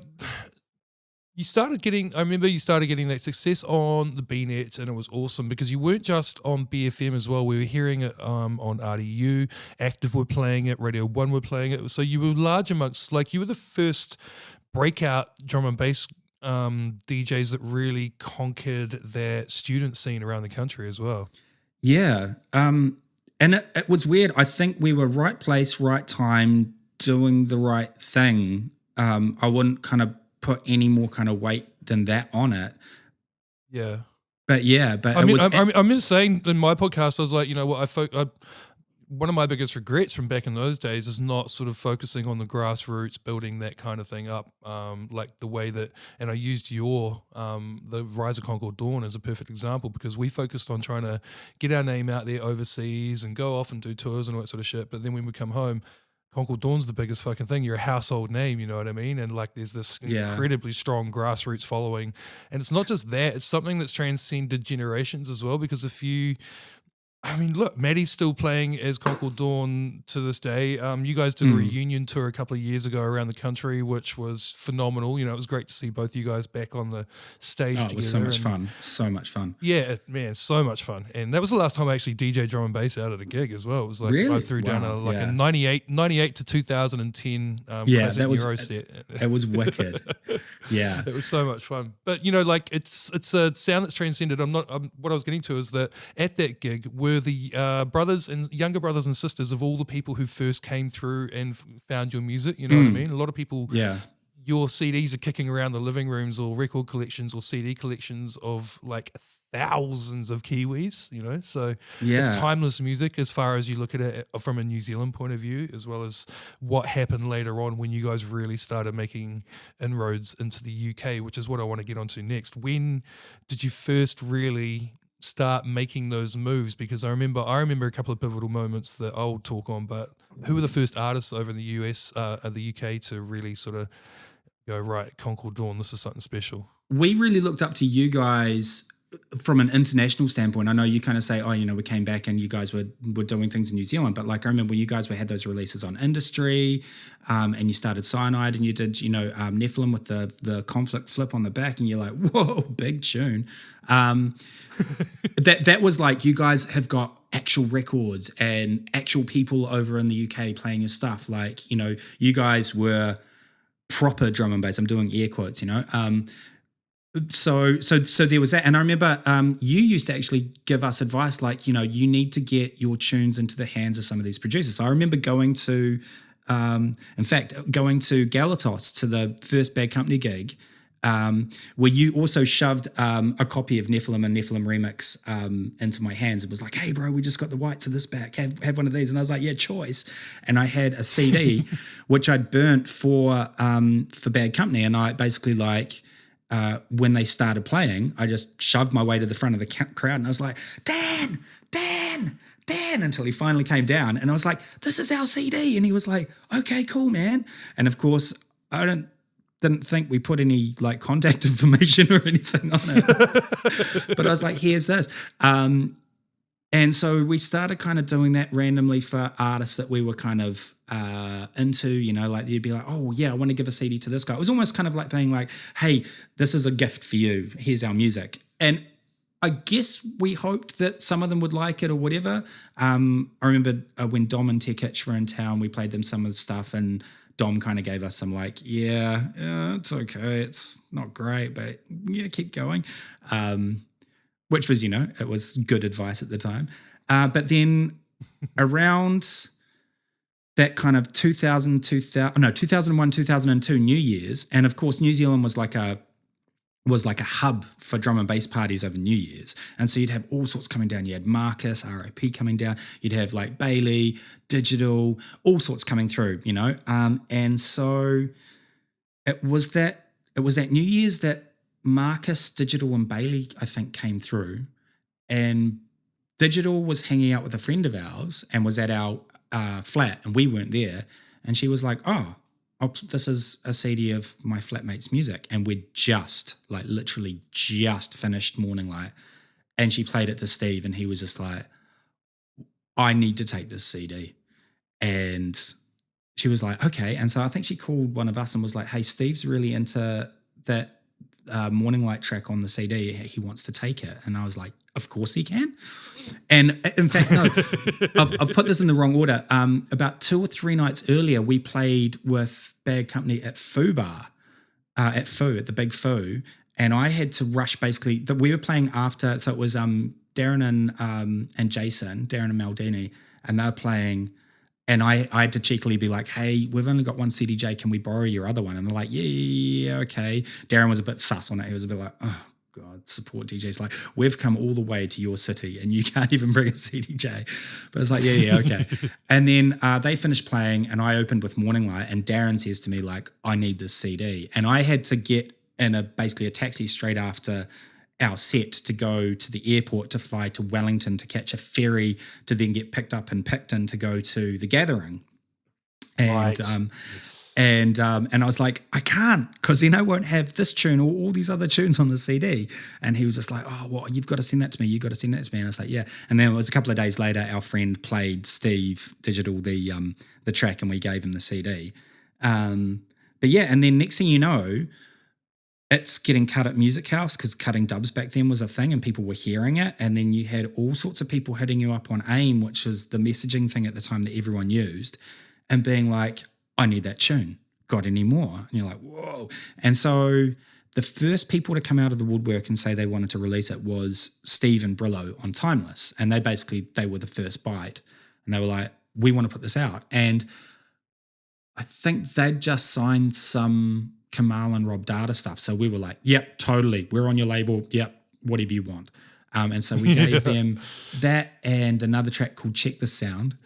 remember you started getting that success on the BNet, and it was awesome because you weren't just on BFM as well. We were hearing it on RDU, Active were playing it, Radio 1 were playing it. So you were large amongst, like, you were the first breakout drum and bass DJs that really conquered that student scene around the country as well. Yeah. And it was weird. I think we were right place, right time, doing the right thing. I wouldn't kind of put any more kind of weight than that on it. Yeah. But I'm just saying in my podcast, I was like, one of my biggest regrets from back in those days is not sort of focusing on the grassroots, building that kind of thing up, like the way that, and I used the Rise of Concord Dawn as a perfect example, because we focused on trying to get our name out there overseas and go off and do tours and all that sort of shit. But then when we come home, Concord Dawn's the biggest fucking thing. You're a household name, you know what I mean? And like there's this incredibly strong grassroots following. And it's not just that, it's something that's transcended generations as well, because look, Maddie's still playing as Concord Dawn to this day. You guys did a reunion tour a couple of years ago around the country, which was phenomenal. It was great to see both you guys back on the stage together. It was so much fun. So much fun. Yeah, man, so much fun. And that was the last time I actually DJ drum and bass out at a gig as well. It was like I threw down a 98 to 2010 classic Euro set. It was wicked. Yeah. It was so much fun. But, it's a sound that's transcended. What I was getting to is that at that gig were the younger brothers and sisters of all the people who first came through and found your music, you know what I mean? A lot of people, your CDs are kicking around the living rooms or record collections or CD collections of like thousands of Kiwis, so it's timeless music as far as you look at it from a New Zealand point of view, as well as what happened later on when you guys really started making inroads into the UK, which is what I want to get onto next. When did you first really start making those moves? Because I remember a couple of pivotal moments that I'll talk on, but who were the first artists over in the US, the UK to really sort of go, right, Concord Dawn, this is something special? We really looked up to you guys from an international standpoint, I know you kind of say, oh, you know, we came back and you guys were doing things in New Zealand, but like I remember when you guys had those releases on Industry, and you started Cyanide and you did, you know, Nephilim with the conflict flip on the back, and you're like, whoa, big tune. That was like, you guys have got actual records and actual people over in the UK playing your stuff. Like, you know, you guys were proper drum and bass. I'm doing air quotes, you know. So there was that, and I remember you used to actually give us advice, like, you know, you need to get your tunes into the hands of some of these producers. So I remember going to Galatos to the first Bad Company gig, where you also shoved a copy of Nephilim and Nephilim Remix into my hands. It was like, hey bro, we just got the rights of this back, have one of these. And I was like, yeah, choice. And I had a CD which I'd burnt for Bad Company, and I basically like, when they started playing, I just shoved my way to the front of the crowd and I was like, Dan, until he finally came down, and I was like, this is our CD. And he was like, okay, cool, man. And of course, I didn't think we put any like contact information or anything on it. But I was like, here's this. And so we started kind of doing that randomly for artists that we were kind of into, you know, like you'd be like, oh yeah, I want to give a CD to this guy. It was almost kind of like being like, hey, this is a gift for you. Here's our music. And I guess we hoped that some of them would like it or whatever. I remember when Dom and Tiki were in town, we played them some of the stuff, and Dom kind of gave us some like, yeah, it's okay. It's not great, but yeah, keep going. Which was, you know, it was good advice at the time. But then around that kind of 2001, 2002 New Year's, and of course New Zealand was like a hub for drum and bass parties over New Year's. And so you'd have all sorts coming down. You had Marcus, RIP coming down. You'd have like Bailey, Digital, all sorts coming through, you know. And so it was that New Year's that Marcus, Digital, and Bailey, I think, came through. And Digital was hanging out with a friend of ours and was at our flat, and we weren't there. And she was like, this is a CD of my flatmate's music. And we'd literally just finished Morning Light. And she played it to Steve, and he was just like, I need to take this CD. And she was like, okay. And so I think she called one of us and was like, hey, Steve's really into that Morning Light track on the CD. He wants to take it. And I was like, of course he can. And in fact, no, I've put this in the wrong order. About 2 or 3 nights earlier, we played with Bad Company at Foo Bar, at the Big Foo. And I had to rush basically, we were playing after, so it was Darren and Jason, Darren and Maldini, and they're playing. And I had to cheekily be like, hey, we've only got one CDJ. Can we borrow your other one? And they're like, yeah, okay. Darren was a bit sus on it. He was a bit like, oh, God, support DJs. Like, we've come all the way to your city and you can't even bring a CDJ. But it's like, yeah, okay. And then they finished playing and I opened with Morning Light, and Darren says to me, like, I need this CD. And I had to get in basically a taxi straight after our set to go to the airport to fly to Wellington to catch a ferry to then get picked up in Picton to go to the gathering. And Right. and I was like, I can't, because then I won't have this tune or all these other tunes on the CD. And he was just like, oh, well, you've got to send that to me. You've got to send that to me. And I was like, yeah. And then it was a couple of days later, our friend played Steve Digital the track, and we gave him the CD. But yeah, and then next thing you know, it's getting cut at Music House, because cutting dubs back then was a thing and people were hearing it. And then you had all sorts of people hitting you up on AIM, which was the messaging thing at the time that everyone used, and being like, I need that tune. Got any more? And you're like, whoa. And so the first people to come out of the woodwork and say they wanted to release it was Steve and Brillo on Timeless. And they were the first bite. And they were like, we want to put this out. And I think they'd just signed some Kamal and Rob Data stuff. So we were like, yep, totally. We're on your label. Yep, whatever you want. And so we gave them that and another track called Check the Sound.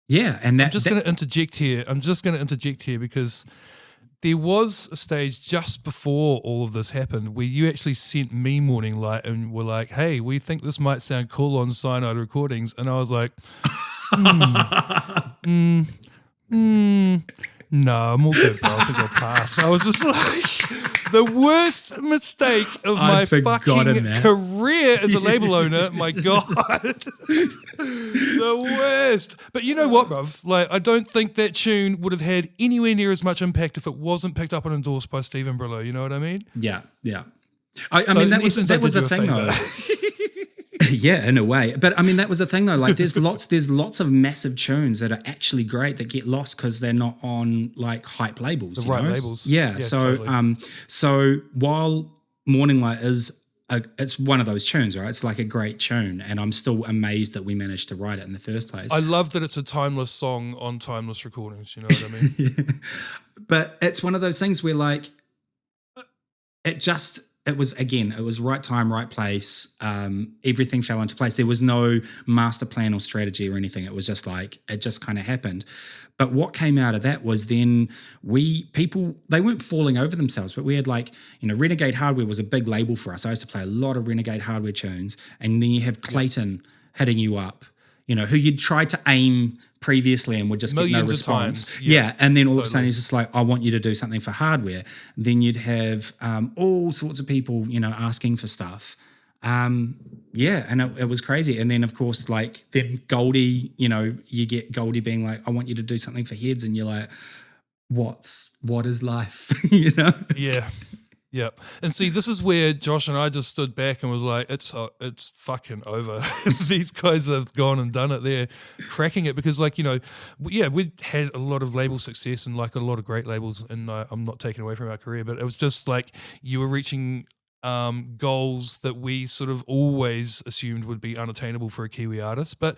Yeah, and that. I'm just going to interject here because there was a stage just before all of this happened where you actually sent me Morning Light and were like, hey, we think this might sound cool on Cyanide Recordings. And I was like, no, I'm all good, bro. I think I'll pass. I was just like, The worst mistake of my fucking career as a label owner. My God. The worst. But you know what, bruv? Like, I don't think that tune would have had anywhere near as much impact if it wasn't picked up and endorsed by Stephen Brillo. You know what I mean? Yeah. I mean, that was a thing, though. Yeah, in a way. But I mean, that was a thing, though. Like, there's lots of massive tunes that are actually great that get lost because they're not on like hype labels. The right labels. Yeah. So, totally. So while Morning Light is it's one of those tunes, right? It's like a great tune, and I'm still amazed that we managed to write it in the first place. I love that it's a timeless song on timeless recordings. You know what I mean? Yeah. But it's one of those things where like it was right time, right place. Everything fell into place. There was no master plan or strategy or anything. It was just like, it just kind of happened. But what came out of that was then they weren't falling over themselves, but we had like, Renegade Hardware was a big label for us. I used to play a lot of Renegade Hardware tunes. And then you have Clayton hitting you up, who you'd tried to aim previously and would just get no response. Yeah. And then all of a sudden he's just like, I want you to do something for Hardware. Then you'd have all sorts of people, asking for stuff. And it was crazy. And then of course, like then Goldie, you get Goldie being like, I want you to do something for Heads. And you're like, what is life? Yeah. Yeah. And see, this is where Josh and I just stood back and was like, it's fucking over. These guys have gone and done it. They're cracking it because like, we had a lot of label success and like a lot of great labels, and I'm not taking away from our career, but it was just like you were reaching goals that we sort of always assumed would be unattainable for a Kiwi artist. But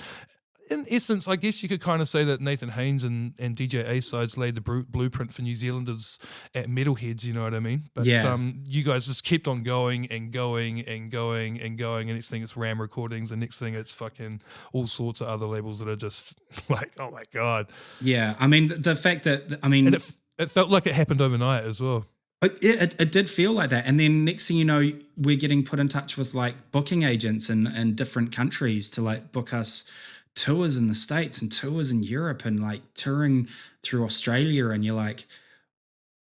in essence, I guess you could kind of say that Nathan Haynes and DJ A-Sides laid the blueprint for New Zealanders at Metalheads, you know what I mean? But you guys just kept on going and going and going and going, and next thing it's Ram Recordings, and next thing it's fucking all sorts of other labels that are just like, oh my God. Yeah, I mean, the fact that, And it felt like it happened overnight as well. It did feel like that. And then next thing you know, we're getting put in touch with like booking agents in different countries to like book us tours in the States and tours in Europe and like touring through Australia. And you're like,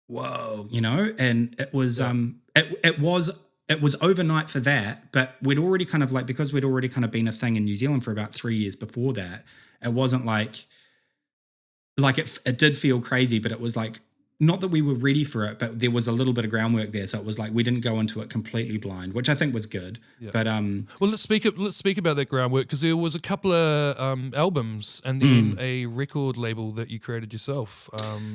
whoa, and it was, it was overnight for that, but we'd already kind of like, because we'd already kind of been a thing in New Zealand for about 3 years before that, it wasn't like it did feel crazy, but it was like, not that we were ready for it, but there was a little bit of groundwork there. So it was like we didn't go into it completely blind, which I think was good. Yeah. But well, let's speak about that groundwork, because there was a couple of albums and then a record label that you created yourself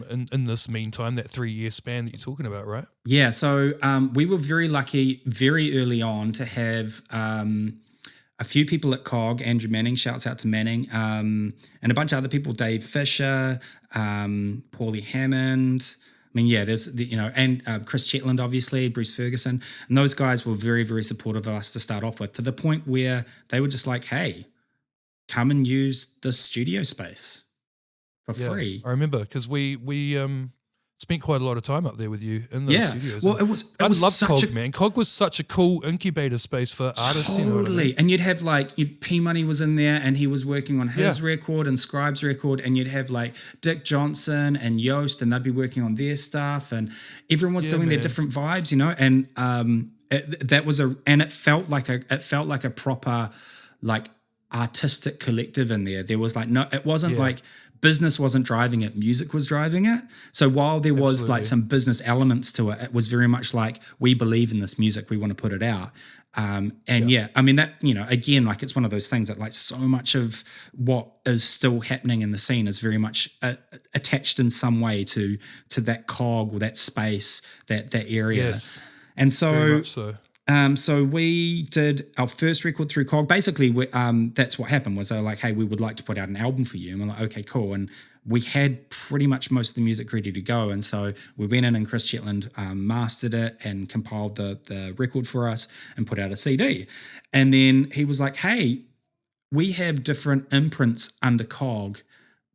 in this meantime, that 3-year span that you're talking about, right? Yeah. So we were very lucky very early on to have a few people at COG, Andrew Manning, shouts out to Manning, and a bunch of other people, Dave Fisher, Paulie Hammond. I mean, yeah, there's, and Chris Chetland, obviously, Bruce Ferguson. And those guys were very, very supportive of us to start off with, to the point where they were just like, hey, come and use this studio space for free. I remember, because we spent quite a lot of time up there with you in those studios. Well, I love COG, man. COG was such a cool incubator space for artists. Totally. You know what I mean? And you'd have like, P Money was in there and he was working on his record and Scribe's record, and you'd have like Dick Johnson and Yost, and they'd be working on their stuff, and everyone was doing their different vibes, and it felt like a proper like artistic collective in there. There was like it wasn't like business wasn't driving it, music was driving it. So while there was like some business elements to it, it was very much like, we believe in this music, we want to put it out. I mean that, again, like it's one of those things that like so much of what is still happening in the scene is very much attached in some way to that cog or that space, that area. Yes. And so, very much so. So we did our first record through COG. Basically, that's what happened, was they're like, hey, we would like to put out an album for you. And we're like, okay, cool. And we had pretty much most of the music ready to go. And so we went in and Chris Chetland mastered it and compiled the record for us and put out a CD. And then he was like, hey, we have different imprints under COG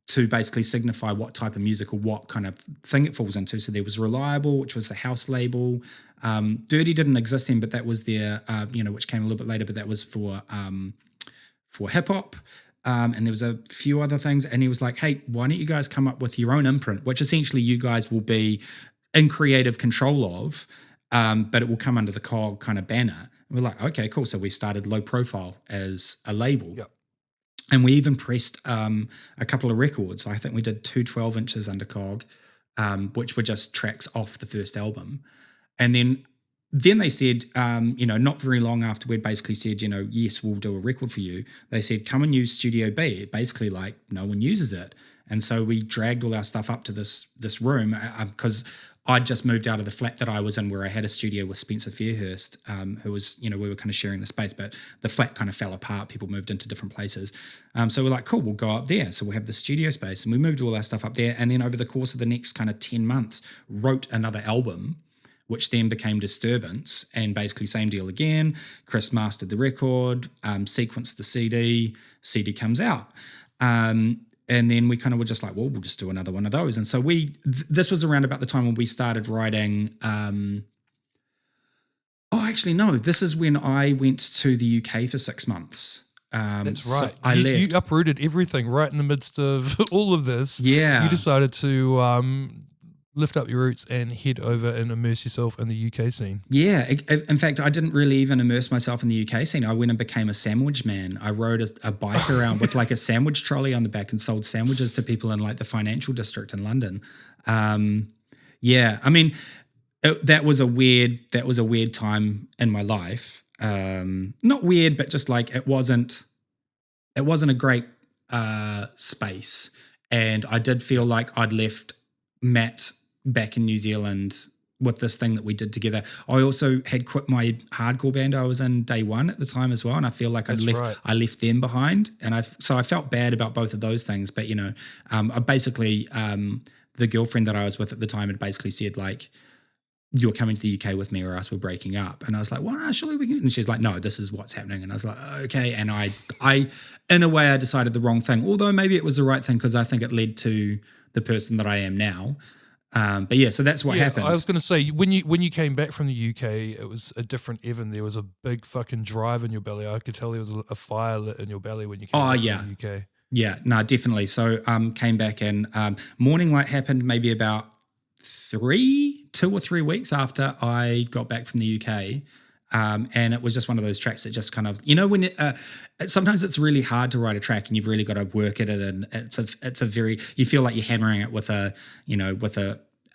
to basically signify what type of music or what kind of thing it falls into. So there was Reliable, which was the house label. Dirty didn't exist then, but that was their, which came a little bit later, but that was for hip hop. And there was a few other things. And he was like, hey, why don't you guys come up with your own imprint, which essentially you guys will be in creative control of. but it will come under the COG kind of banner. And we're like, okay, cool. So we started Low Profile as a label. Yep. And we even pressed a couple of records. I think we did 2 12 inches under COG, which were just tracks off the first album. And then they said, not very long after we'd basically said, yes, we'll do a record for you. They said, come and use Studio B. Basically, like, no one uses it. And so we dragged all our stuff up to this room because I'd just moved out of the flat that I was in where I had a studio with Spencer Fairhurst, who was, we were kind of sharing the space, but the flat kind of fell apart. People moved into different places. So we're like, cool, we'll go up there. So we'll have the studio space. And we moved all our stuff up there. And then over the course of the next kind of 10 months, wrote another album, which then became Disturbance, and basically same deal again. Chris mastered the record, sequenced the CD comes out. And then we kind of were just like, well, we'll just do another one of those. And so this was around about the time when we started writing. This is when I went to the UK for 6 months. That's right. So I left. You uprooted everything right in the midst of all of this. Yeah. You decided to lift up your roots and head over and immerse yourself in the UK scene. Yeah. In fact, I didn't really even immerse myself in the UK scene. I went and became a sandwich man. I rode a bike around with like a sandwich trolley on the back and sold sandwiches to people in like the financial district in London. That was a weird time in my life. Not weird, but just like it wasn't a great space. And I did feel like I'd left Matt back in New Zealand with this thing that we did together. I also had quit my hardcore band I was in day one at the time as well, and I feel like I left them behind, and I felt bad about both of those things. But I basically the girlfriend that I was with at the time had basically said like, you're coming to the UK with me or else we're breaking up. And I was like, well, no, surely we can. And she's like, no, this is what's happening. And I was like, okay. And I in a way I decided the wrong thing, although maybe it was the right thing because I think it led to the person that I am now. So that's what happened. I was going to say, when you came back from the UK, it was a different Evan. There was a big fucking drive in your belly. I could tell there was a fire lit in your belly when you came back from the UK. Yeah, no, definitely. So came back and Morning Light happened maybe about 2 or 3 weeks after I got back from the UK. And it was just one of those tracks that just kind of, when sometimes it's really hard to write a track and you've really got to work at it, and it's a very, you feel like you're hammering it with a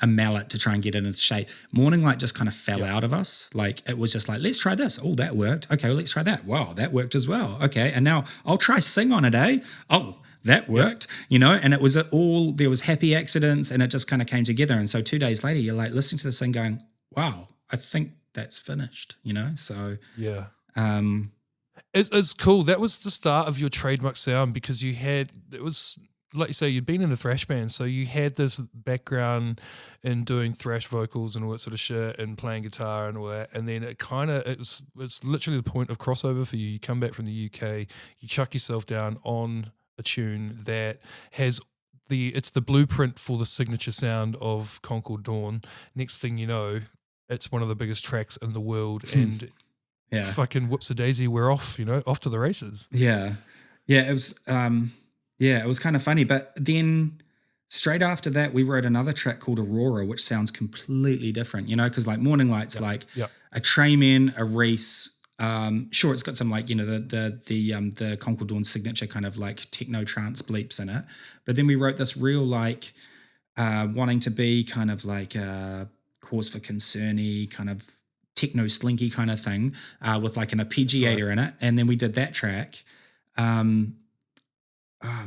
mallet to try and get it into shape. Morning Light just kind of fell out of us. Like it was just like, let's try this. Oh, that worked. Okay, well, let's try that. Wow, that worked as well. Okay, and now I'll try Sing on it, eh? Oh, that worked, and it was there was happy accidents and it just kind of came together. And so 2 days later, you're like listening to this thing going, wow, I think that's finished, so. Yeah. It's cool. That was the start of your trademark sound because it was, like you say, you'd been in a thrash band, so you had this background in doing thrash vocals and all that sort of shit and playing guitar and all that, and then it's literally the point of crossover for you. You come back from the UK, you chuck yourself down on a tune that has it's the blueprint for the signature sound of Concord Dawn. Next thing you know, it's one of the biggest tracks in the world, and fucking whoops-a-daisy, we're off, off to the races. Yeah. Yeah, it was it was kind of funny. But then straight after that, we wrote another track called Aurora, which sounds completely different, because like Morning Light's a Trayman, a Reese. Sure, it's got some like, the Concord Dawn signature kind of like techno trance bleeps in it. But then we wrote this real like wanting to be kind of like cause for concern-y kind of techno slinky kind of thing with like an arpeggiator in it. And then we did that track. I'm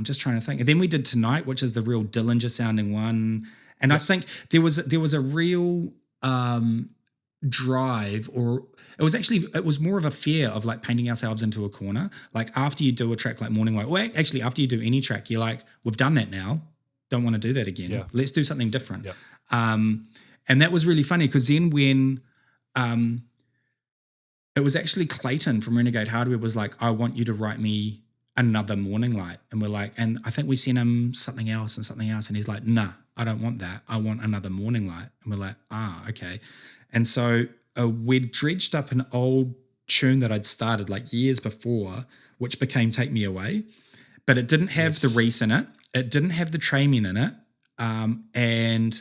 just trying to think. And then we did Tonight, which is the real Dillinger sounding one. And I think there was a real drive, or it was more of a fear of like painting ourselves into a corner. Like after you do a track like Morning Light, well, actually after you do any track, you're like, we've done that now. Don't want to do that again. Yeah. Let's do something different. Yeah. And that was really funny because then when it was actually Clayton from Renegade Hardware was like, I want you to write me another Morning Light. And we're like, and I think we sent him something else. And he's like, nah, I don't want that. I want another Morning Light. And we're like, okay. And so we'd dredged up an old tune that I'd started like years before, which became Take Me Away, but it didn't have the Reese in it. It didn't have the Trayman in it. And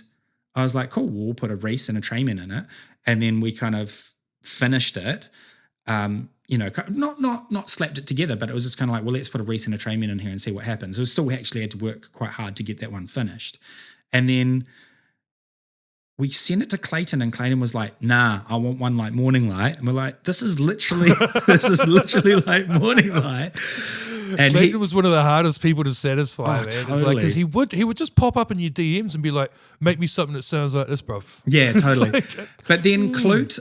I was like, cool, we'll put a Reese and a Trayman in it. And then we kind of finished it. Not slapped it together, but it was just kind of like, well, let's put a Reese and a Trayman in here and see what happens. We still actually had to work quite hard to get that one finished. And then we sent it to Clayton, and Clayton was like, nah, I want one like Morning Light. And we're like, this is literally like Morning Light. And Clayton was one of the hardest people to satisfy, man. Totally. It's like, because he would just pop up in your DMs and be like, make me something that sounds like this, bruv. Yeah, totally. But then Clute,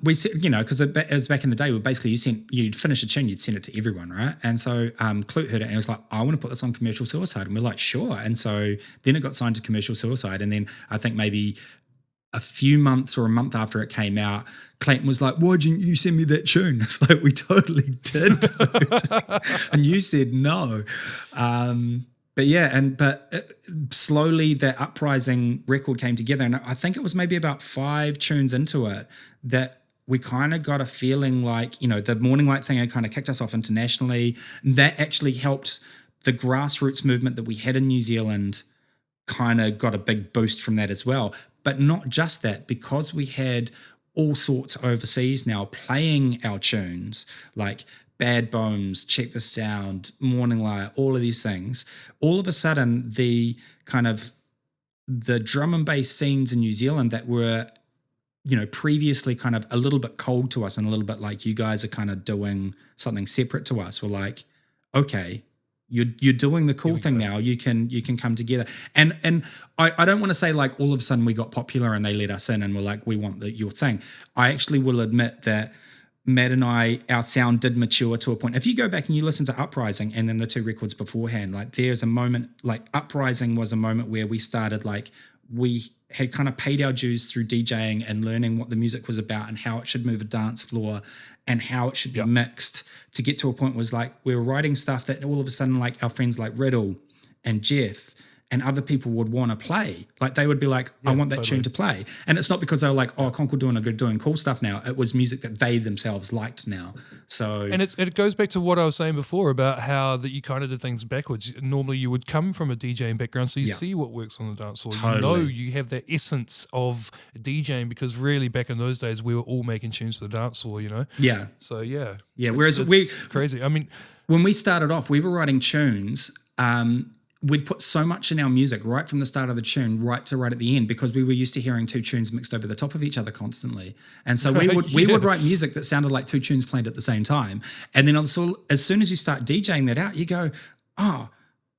we said, because it was back in the day where basically you'd finish a tune, you'd send it to everyone, right? And so Clute heard it and he was like, I want to put this on Commercial Suicide. And we're like, sure. And so then it got signed to Commercial Suicide. And then I think maybe a few months or a month after it came out, Clayton was like, why didn't you send me that tune? It's like, we totally did, dude. And you said no. But slowly the Uprising record came together. And I think it was maybe about 5 tunes into it that we kind of got a feeling like, the Morning Light thing had kind of kicked us off internationally. That actually helped the grassroots movement that we had in New Zealand kind of got a big boost from that as well. But not just that, because we had all sorts overseas now playing our tunes, like Bad Bones, Check the Sound, Morning Light, all of these things. All of a sudden, the drum and bass scenes in New Zealand that were, previously kind of a little bit cold to us and a little bit like you guys are kind of doing something separate to us, were like, okay, you're doing the cool thing now. You can come together. And I don't want to say like all of a sudden we got popular and they let us in and we're like, we want your thing. I actually will admit that Matt and our sound did mature to a point. If you go back and you listen to Uprising and then the 2 records beforehand, like there's a moment, like Uprising was a moment where we started, like we had kind of paid our dues through DJing and learning what the music was about and how it should move a dance floor and how it should be mixed, to get to a point was like we were writing stuff that all of a sudden like our friends like Riddle and Jeff and other people would want to play. Like they would be like, I want that tune to play. And it's not because they were like, oh, Concord Dawn are doing cool stuff now. It was music that they themselves liked now. So, and it goes back to what I was saying before about how that you kind of did things backwards. Normally you would come from a DJing background, so you see what works on the dance floor. Totally. You have that essence of DJing, because really back in those days we were all making tunes for the dance floor, Yeah. So yeah. Whereas it's crazy. I mean, when we started off, we were writing tunes. We'd put so much in our music right from the start of the tune right at the end, because we were used to hearing 2 tunes mixed over the top of each other constantly. And so we would write music that sounded like 2 tunes played at the same time. And then also, as soon as you start DJing that out, you go, oh,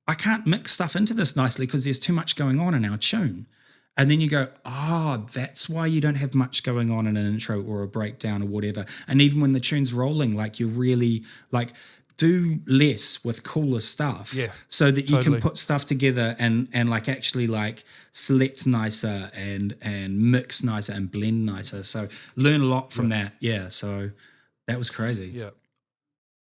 I can't mix stuff into this nicely because there's too much going on in our tune. And then you go, oh, that's why you don't have much going on in an intro or a breakdown or whatever. And even when the tune's rolling, like you really like do less with cooler stuff, so that you can put stuff together and like actually like select nicer and mix nicer and blend nicer. So learn a lot from that. Yeah. So that was crazy. Yeah.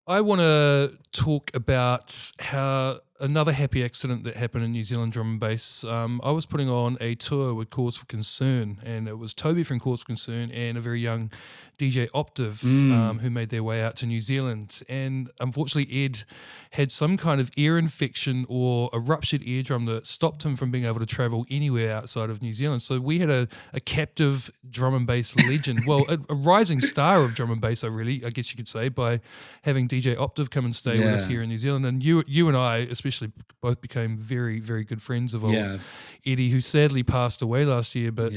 I want to talk about how another happy accident that happened in New Zealand drum and bass. I was putting on a tour with Cause for Concern, and it was Toby from Cause for Concern and a very young DJ Optive who made their way out to New Zealand. And unfortunately, Ed had some kind of ear infection or a ruptured eardrum that stopped him from being able to travel anywhere outside of New Zealand. So we had a captive drum and bass legend, well, a rising star of drum and bass, I guess you could say, by having DJ Optive come and stay with us here in New Zealand. And you and I especially both became very, very good friends of old Eddie, who sadly passed away last year. But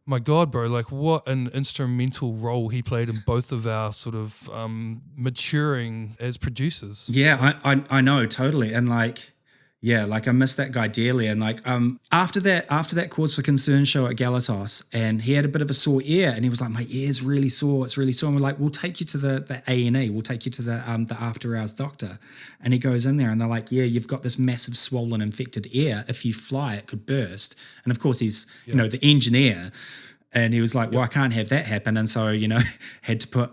my God, bro, like what an instrumental role he played in both of our sort of maturing as producers. Yeah, I know, totally. And like, yeah, like I miss that guy dearly. And like after that Cause for Concern show at Galatos, and he had a bit of a sore ear, and he was like, my ear's really sore, it's really sore. And we're like, we'll take you to the A&E, we'll take you to the after hours doctor. And he goes in there and they're like, yeah, you've got this massive swollen infected ear. If you fly, it could burst. And of course he's, the engineer. And he was like, well, I can't have that happen. And so, had to put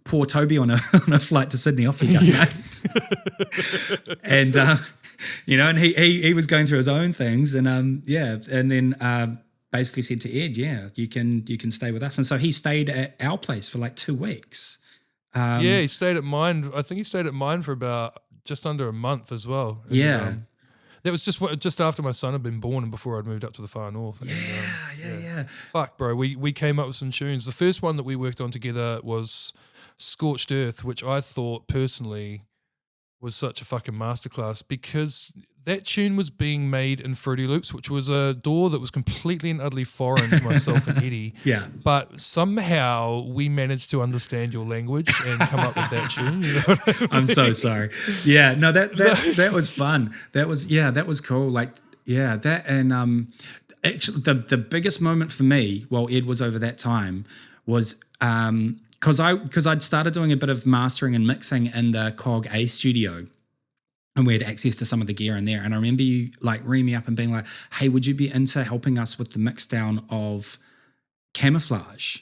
poor Toby on a flight to Sydney. Off he goes, mate. And, and he was going through his own things. And, and then basically said to Ed, you can stay with us. And so he stayed at our place for like 2 weeks. He stayed at mine. I think he stayed at mine for about just under a month as well. And, That was just after my son had been born and before I'd moved up to the far north. And, Yeah. Fuck, bro. We came up with some tunes. The first one that we worked on together was Scorched Earth, which I thought personally was such a fucking masterclass because that tune was being made in Fruity Loops, which was a DAW that was completely and utterly foreign to myself and Eddie. Yeah. But somehow we managed to understand your language and come up with that tune. You know what I mean? I'm so sorry. Yeah, no, that was fun. That was cool. Like, yeah, that and actually the biggest moment for me while Ed was over that time was because I'd started doing a bit of mastering and mixing in the Cog A studio. And we had access to some of the gear in there. And I remember you like ringing me up and being like, hey, would you be into helping us with the mix down of Camouflage?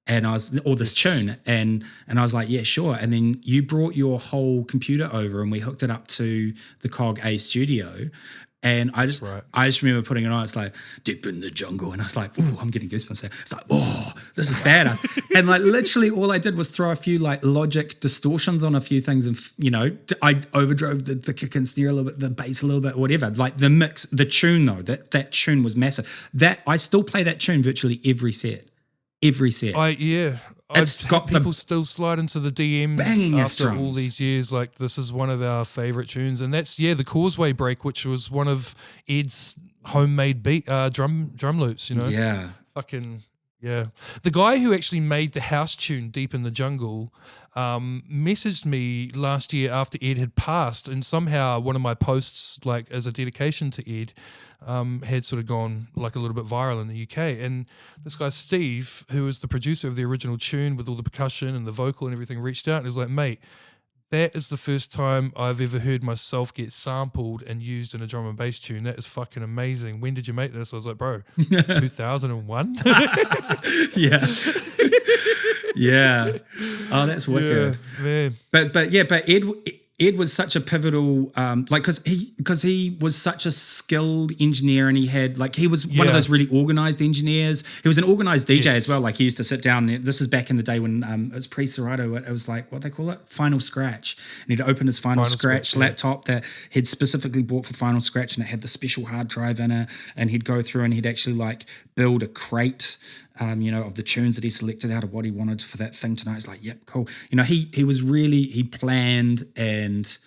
And I was, or this tune. And I was like, yeah, sure. And then you brought your whole computer over and we hooked it up to the Cog A studio. And I just remember putting it on. It's like deep in the jungle, and I was like, "Oh, I'm getting goosebumps there." It's like, "Oh, this is badass!" And like literally, all I did was throw a few like Logic distortions on a few things, and I overdrove the kick and snare a little bit, the bass a little bit, whatever. Like the mix, the tune though, that tune was massive. That I still play that tune virtually every set. It's got people still slide into the DMs after drums. All these years. Like this is one of our favorite tunes, and that's the Causeway Break, which was one of Ed's homemade beat drum loops. Fucking yeah. The guy who actually made the house tune Deep in the Jungle messaged me last year after Ed had passed, and somehow one of my posts, like as a dedication to Ed, had sort of gone like a little bit viral in the UK. And this guy Steve, who was the producer of the original tune with all the percussion and the vocal and everything, reached out and was like, mate, that is the first time I've ever heard myself get sampled and used in a drum and bass tune. That is fucking amazing. When did you make this? I was like, bro, 2001. Yeah. Yeah. Oh, that's wicked. Yeah, man. But Ed was such a pivotal, because he was such a skilled engineer, and he had he was one of those really organized engineers. He was an organized DJ as well. Like he used to sit down. This is back in the day when it was pre-Serato. It was like what they call it, Final Scratch, and he'd open his Final Scratch laptop that he'd specifically bought for Final Scratch, and it had the special hard drive in it. And he'd go through and he'd actually build a crate. Of the tunes that he selected out of what he wanted for that thing tonight. He's like, yep, cool. He planned and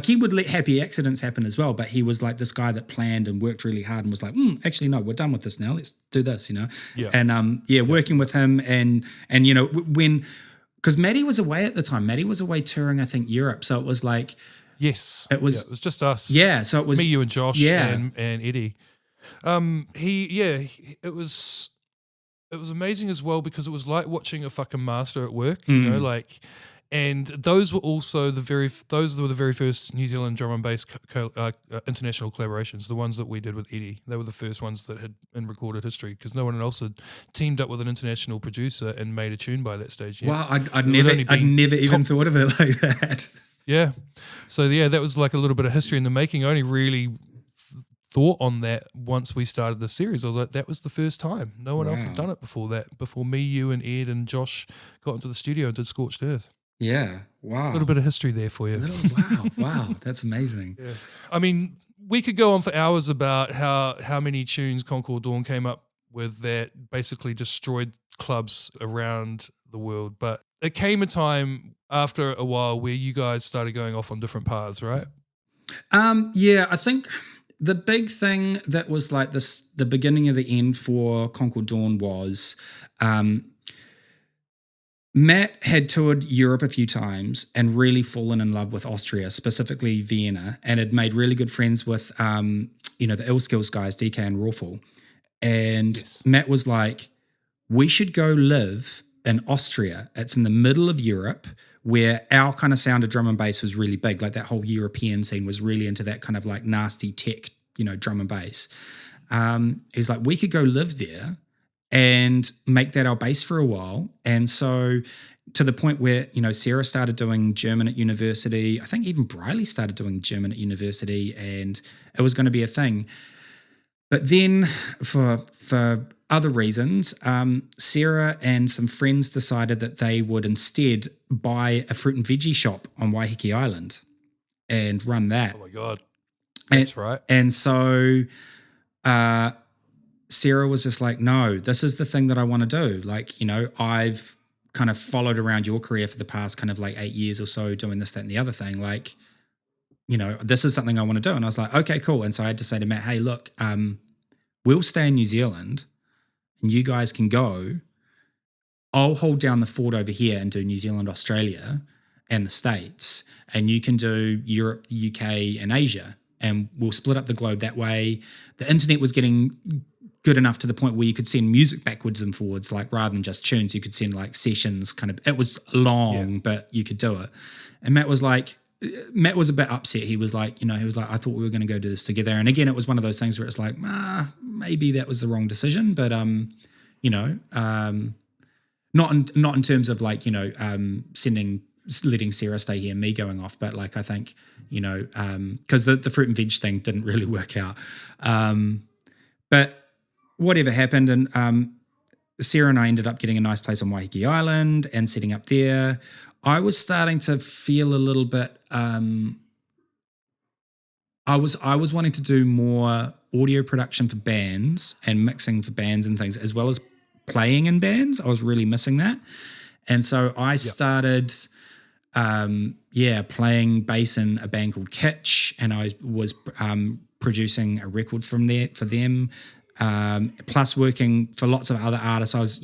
he would let happy accidents happen as well, but he was like this guy that planned and worked really hard and was like, actually, no, we're done with this now. Let's do this, Yeah. And working with him and because Maddie was away at the time. Maddie was away touring, I think, Europe. So it was like, yes, it was just us. Yeah. So it was me, you and Josh and Eddie. It was amazing as well because it was like watching a fucking master at work, and those were also the very first New Zealand drum and bass international collaborations, the ones that we did with Eddie. They were the first ones that had in recorded history because no one else had teamed up with an international producer and made a tune by that stage. Yeah. Wow, I'd never even thought of it like that. Yeah. So that was like a little bit of history in the making. I only really thought on that once we started the series. I was like, that was the first time. No one else had done it before that. Before me, you, and Ed and Josh got into the studio and did Scorched Earth. Yeah, wow. A little bit of history there for you. Wow, that's amazing. Yeah. I mean, we could go on for hours about how many tunes Concord Dawn came up with that basically destroyed clubs around the world. But it came a time after a while where you guys started going off on different paths, right? I think the big thing that was like this, the beginning of the end for Concord Dawn was Matt had toured Europe a few times and really fallen in love with Austria, specifically Vienna, and had made really good friends with, the Ill Skills guys, DK and Rawful. And Matt was like, we should go live in Austria. It's in the middle of Europe, where our kind of sound of drum and bass was really big. Like that whole European scene was really into that kind of like nasty tech, drum and bass. He's like, we could go live there and make that our base for a while. And so to the point where, Sarah started doing German at university. I think even Briley started doing German at university, and it was going to be a thing. But then for other reasons, Sarah and some friends decided that they would instead buy a fruit and veggie shop on Waiheke Island and run that. Oh my God. That's right. And so Sarah was just like, no, this is the thing that I want to do. Like, you know, I've kind of followed around your career for the past kind of like 8 years or so doing this, that, and the other thing. Like, you know, this is something I want to do. And I was like, okay, cool. And so I had to say to Matt, hey, look, we'll stay in New Zealand and you guys can go. I'll hold down the fort over here and do New Zealand, Australia and the States. And you can do Europe, the UK and Asia. And we'll split up the globe that way. The internet was getting good enough to the point where you could send music backwards and forwards, like rather than just tunes, you could send like sessions kind of, it was long, but you could do it. And Matt was a bit upset. He was like, I thought we were going to go do this together. And again, it was one of those things where it's like, maybe that was the wrong decision, but, not in terms of like, letting Sarah stay here and me going off, but like, I think, because the fruit and veg thing didn't really work out. But whatever happened, and Sarah and I ended up getting a nice place on Waiheke Island and setting up there. I was starting to feel a little bit. I was wanting to do more audio production for bands and mixing for bands and things, as well as playing in bands. I was really missing that, and so I started. Playing bass in a band called Kitsch, and I was producing a record for them. Plus working for lots of other artists. I was,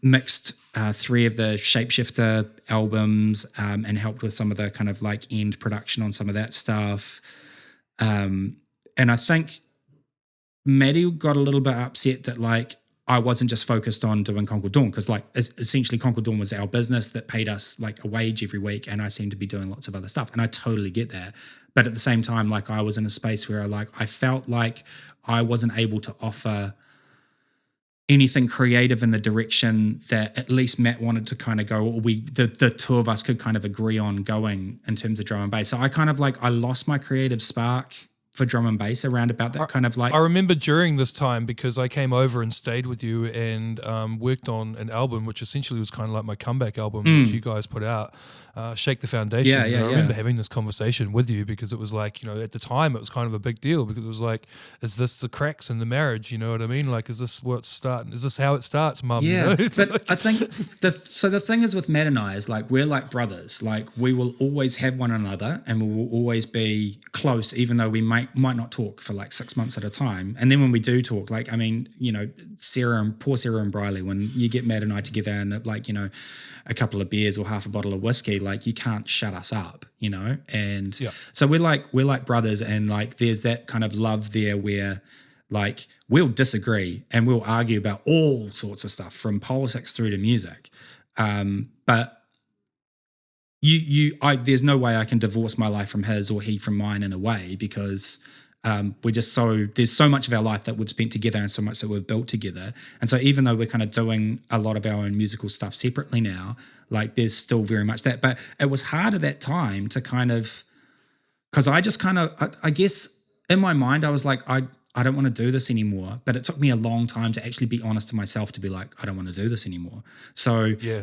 mixed 3 of the Shapeshifter albums and helped with some of the kind of like end production on some of that stuff. And I think Maddie got a little bit upset that like I wasn't just focused on doing Concord Dawn, because like essentially Concord Dawn was our business that paid us like a wage every week, and I seemed to be doing lots of other stuff, and I totally get that. But at the same time, like I was in a space where I felt like I wasn't able to offer anything creative in the direction that at least Matt wanted to kind of go, or the 2 of us could kind of agree on going in terms of drum and bass. So I kind of like, I lost my creative spark for drum and bass around about that kind of like. I remember during this time, because I came over and stayed with you and worked on an album which essentially was kind of like my comeback album, which you guys put out, Shake the Foundations. I remember having this conversation with you, because it was like, at the time it was kind of a big deal, because it was like, is this the cracks in the marriage? You know what I mean? Like, is this what's starting? Is this how it starts, Mum? Yeah, but I think the thing is with Matt and I is like, we're like brothers. Like we will always have one another, and we will always be close, even though we might not talk for like 6 months at a time. And then when we do talk, like, I mean, poor Sarah and Briley, when you get Matt and I together and like, a couple of beers or half a bottle of whiskey, like you can't shut us up, And so we're like brothers, and like there's that kind of love there where like we'll disagree and we'll argue about all sorts of stuff from politics through to music. But there's no way I can divorce my life from his or he from mine in a way, because we're just there's so much of our life that we've spent together and so much that we've built together. And so even though we're kind of doing a lot of our own musical stuff separately now, like there's still very much that. But it was hard at that time to kind of, because I just kind of, I guess in my mind, I was like, I don't want to do this anymore. But it took me a long time to actually be honest to myself to be like, I don't want to do this anymore. So yeah,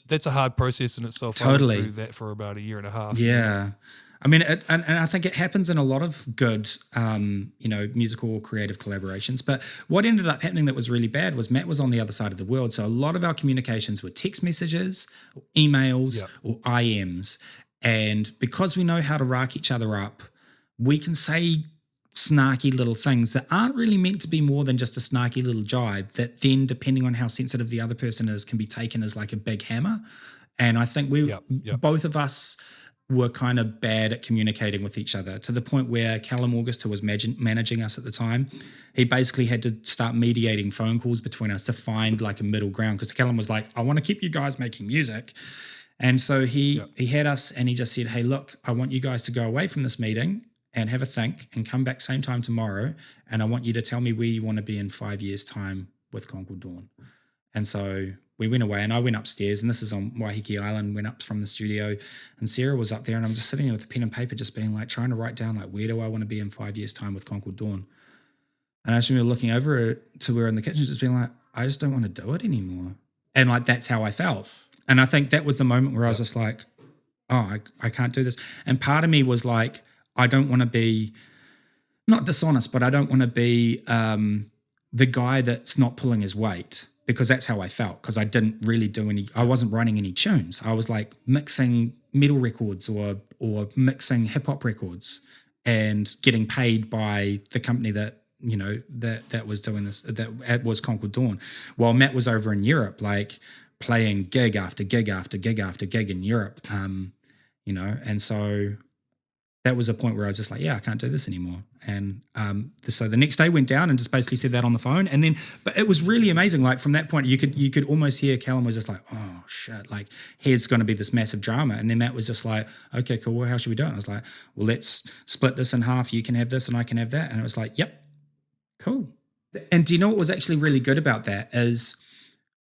that's a hard process in itself. Totally. I went through that for about a year and a half. Yeah. I mean, and I think it happens in a lot of good, musical or creative collaborations. But what ended up happening that was really bad was Matt was on the other side of the world. So a lot of our communications were text messages, or emails, or IMs. And because we know how to rack each other up, we can say snarky little things that aren't really meant to be more than just a snarky little jibe, that then, depending on how sensitive the other person is, can be taken as like a big hammer. And I think both of us were kind of bad at communicating with each other, to the point where Callum August, who was managing us at the time, he basically had to start mediating phone calls between us to find like a middle ground, because Callum was like, I want to keep you guys making music. And so he had us, and he just said, hey, look, I want you guys to go away from this meeting and have a think and come back same time tomorrow, and I want you to tell me where you want to be in 5 years' time with Concord Dawn. And so we went away, and I went upstairs, and this is on Waiheke Island, went up from the studio, and Sarah was up there, and I'm just sitting there with a pen and paper, just being like, trying to write down like, where do I want to be in 5 years' time with Concord Dawn? And I just remember looking over to her in the kitchen, just being like, I just don't want to do it anymore. And like, that's how I felt. And I think that was the moment where I was just like, oh, I can't do this. And part of me was like, I don't want to be not dishonest, but I don't want to be the guy that's not pulling his weight, because that's how I felt, because I didn't really do any, I wasn't writing any tunes. I was like mixing metal records or mixing hip hop records and getting paid by the company that, you know, that was doing this, that was Concord Dawn. While Matt was over in Europe, like playing gig after gig after gig after gig in Europe, you know, and so that was a point where I was just like, yeah, I can't do this anymore. And so the next day went down and just basically said that on the phone. And then, but it was really amazing. Like from that point, you could almost hear Callum was just like, oh shit, like here's going to be this massive drama. And then Matt was just like, okay, cool. Well, how should we do it? And I was like, well, let's split this in half. You can have this and I can have that. And it was like, yep, cool. And do you know what was actually really good about that is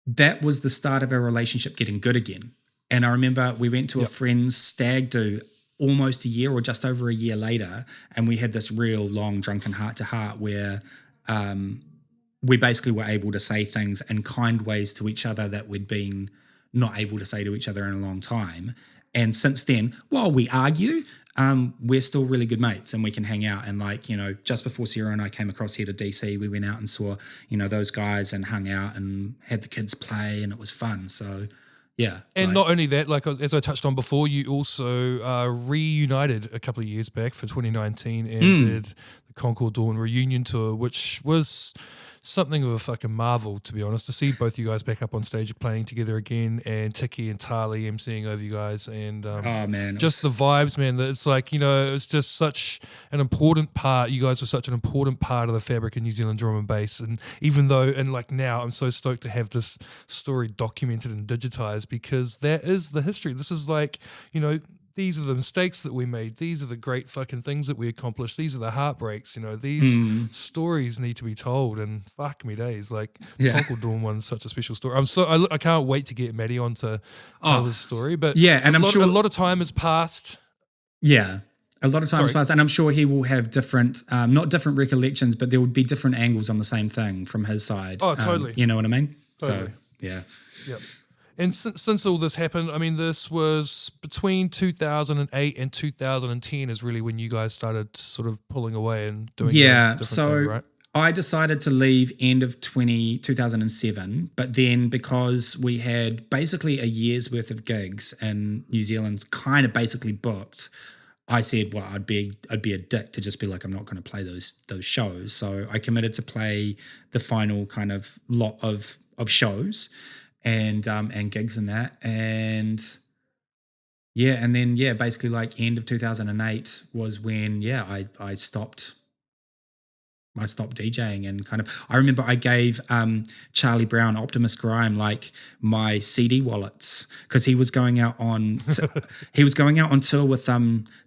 that was the start of our relationship getting good again. And I remember we went to a friend's stag do almost a year or just over a year later, and we had this real long drunken heart-to-heart where we basically were able to say things in kind ways to each other that we'd been not able to say to each other in a long time. And since then, while we argue, we're still really good mates and we can hang out. And like, you know, just before Sarah and I came across here to DC, we went out and saw, you know, those guys and hung out and had the kids play, and it was fun. So yeah. And not only that, like as I touched on before, you also reunited a couple of years back for 2019 and did the Concord Dawn reunion tour, which was something of a fucking marvel, to be honest, to see both you guys back up on stage playing together again, and Tiki and Tali emceeing over you guys, and oh man, just the vibes, man. It's like, you know, it's just such an important part. You guys were such an important part of the fabric of New Zealand drum and bass, and even though, and like now, I'm so stoked to have this story documented and digitized, because that is the history. This is like, you know, these are the mistakes that we made. These are the great fucking things that we accomplished. These are the heartbreaks. You know, these stories need to be told. And fuck me days, like Concord Dawn one's such a special story. I can't wait to get Maddie on to tell this story. But yeah, and I'm sure a lot of time has passed. Yeah. A lot of time has passed, and I'm sure he will have different, not different recollections, but there would be different angles on the same thing from his side. Oh, totally. You know what I mean? Totally. So, yeah. Yep. And since all this happened, I mean, this was between 2008 and 2010 is really when you guys started sort of pulling away and doing different thing, right? I decided to leave end of 2007, but then because we had basically a year's worth of gigs in New Zealand kind of basically booked, I said, well, I'd be a dick to just be like, I'm not going to play those shows. So I committed to play the final kind of lot of shows and gigs and that, and then basically like end of 2008 was when I stopped DJing, and kind of I remember I gave Charlie Brown, Optimus Grime, like my CD wallets, because he was going out on tour with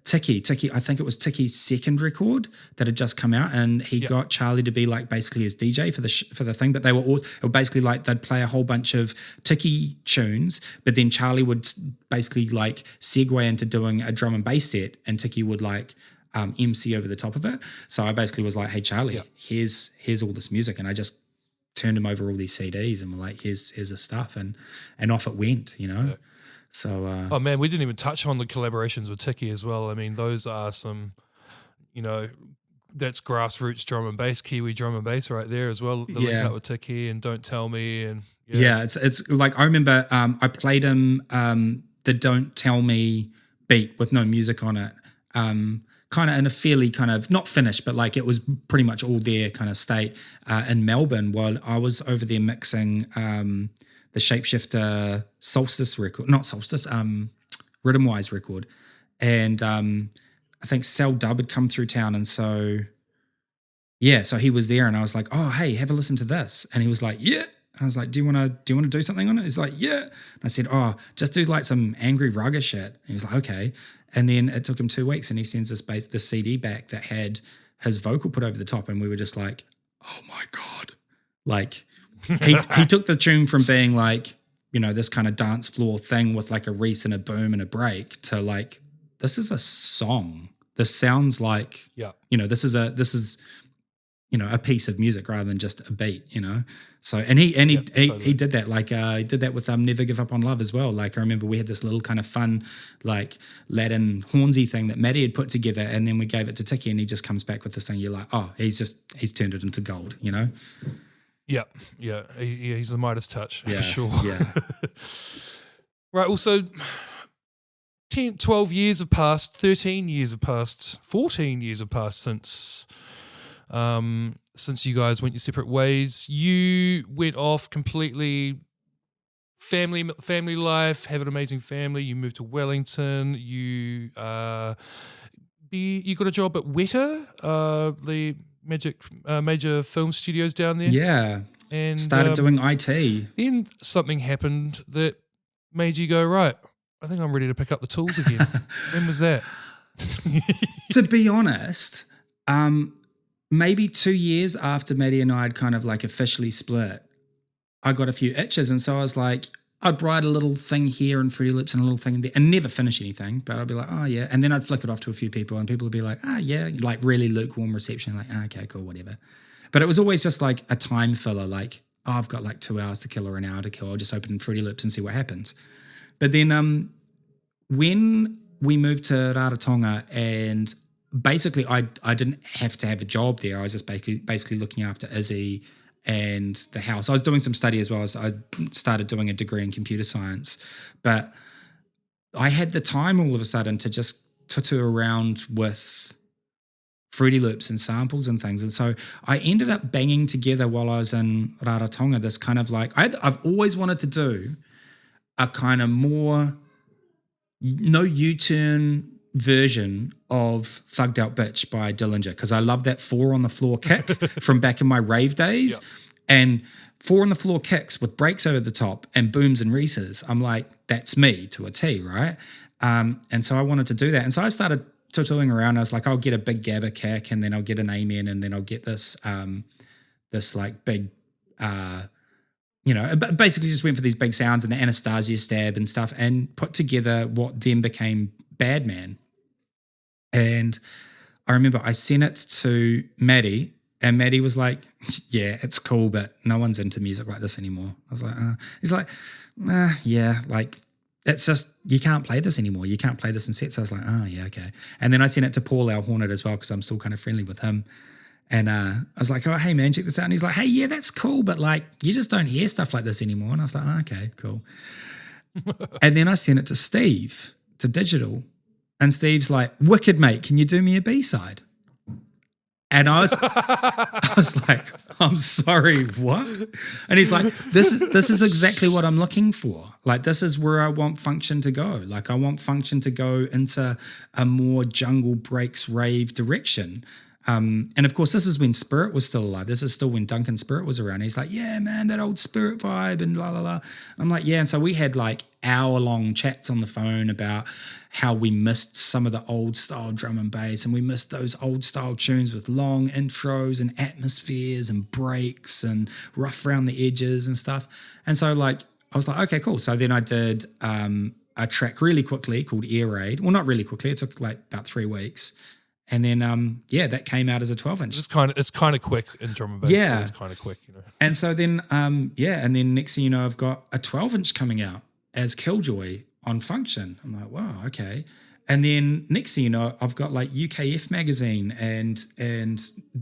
Tiki. I think it was Tiki's second record that had just come out, and he got Charlie to be like basically his DJ for the thing. But they were all, it was basically like they'd play a whole bunch of Tiki tunes, but then Charlie would basically like segue into doing a drum and bass set, and Tiki would like MC over the top of it. So I basically was like, hey Charlie, here's all this music, and I just turned him over all these CDs and were like, here's the stuff, and off it went, you know. So oh man, we didn't even touch on the collaborations with Tiki as well. I mean, those are some, you know, that's grassroots drum and bass, Kiwi drum and bass right there as well. The link up with Tiki and Don't Tell Me, and it's like I remember I played him the Don't Tell Me beat with no music on it, kind of in a fairly kind of not finished, but like it was pretty much all there kind of state in Melbourne while I was over there mixing the Shapeshifter Solstice record, not Solstice, Rhythm Wise record. And I think Cell Dub had come through town, and so he was there, and I was like, oh, hey, have a listen to this. And he was like, yeah. I was like, do you want to do something on it? He's like, yeah. And I said, oh, just do like some angry rugger shit. And he was like, okay. And then it took him 2 weeks, and he sends this CD back that had his vocal put over the top, and we were just like, oh my God. Like he took the tune from being like, you know, this kind of dance floor thing with like a Reese and a boom and a break to like, this is a song. This sounds like, you know, this is a piece of music rather than just a beat, So and he did that, like he did that with Never Give Up on Love as well. Like I remember we had this little kind of fun like Latin hornsy thing that Maddie had put together, and then we gave it to Tiki, and he just comes back with this thing. You're like, oh, he's turned it into gold, Yeah, he's the Midas touch for sure. Yeah. Right, also 10, 12 years have passed, 13 years have passed, 14 years have passed since you guys went your separate ways. You went off completely family life, have an amazing family. You moved to Wellington. You got a job at Weta, the major film studios down there. Yeah. And started doing IT. Then something happened that made you go, right, I think I'm ready to pick up the tools again. When was that? To be honest, maybe 2 years after Maddie and I had kind of like officially split, I got a few itches. And so I was like, I'd write a little thing here in Fruity Loops and a little thing there and never finish anything. But I'd be like, oh, yeah. And then I'd flick it off to a few people and people would be like, oh, yeah. Like really lukewarm reception. Like, oh, okay, cool, whatever. But it was always just like a time filler. Like, oh, I've got like 2 hours to kill or an hour to kill. I'll just open Fruity Loops and see what happens. But then when we moved to Rarotonga, and basically I didn't have to have a job there. I was just basically looking after Izzy and the house. I was doing some study as well. I started doing a degree in computer science. But I had the time all of a sudden to just tutu around with Fruity Loops and samples and things. And so I ended up banging together while I was in Rarotonga this kind of like, I've always wanted to do a kind of more no U-turn version of Thugged Out Bitch by Dillinger, because I love that 4 on the floor kick from back in my rave days. Yep. And 4 on the floor kicks with breaks over the top and booms and reeses. I'm like, that's me to a T, right? And so I wanted to do that. And so I started tutuing around. I was like, I'll get a big gabba kick, and then I'll get an amen, and then I'll get this this like big basically just went for these big sounds and the Anastasia stab and stuff, and put together what then became Bad Man. And I remember I sent it to Maddie, and Maddie was like, yeah, it's cool, but no one's into music like this anymore. I was like, he's like, yeah, like, it's just, you can't play this anymore. You can't play this in sets. I was like, oh, yeah, okay. And then I sent it to Paul, our Hornet, as well, because I'm still kind of friendly with him. And I was like, oh, hey, man, check this out. And he's like, hey, yeah, that's cool, but like, you just don't hear stuff like this anymore. And I was like, oh, okay, cool. And then I sent it to Steve, to Digital. And Steve's like, wicked, mate, can you do me a B-side? And I was like, I'm sorry, what? And he's like, this is exactly what I'm looking for. Like, this is where I want Function to go. Like, I want Function to go into a more jungle breaks rave direction. And of course, this is when Spirit was still alive. This is still when Duncan Spirit was around. He's like, yeah, man, that old Spirit vibe and la, la, la. I'm like, yeah. And so we had like hour-long chats on the phone about how we missed some of the old style drum and bass, and we missed those old style tunes with long intros and atmospheres and breaks and rough around the edges and stuff. And so like, I was like, okay, cool. So then I did a track really quickly called Air Raid. Well, not really quickly. It took like about 3 weeks. And then, that came out as a 12-inch. It's kind of quick in drum and bass. Yeah. It's kind of quick, And so then, and then next thing you know, I've got a 12-inch coming out as Kiljoy on Function. I'm like, wow, okay. And then next thing you know, I've got like UKF Magazine and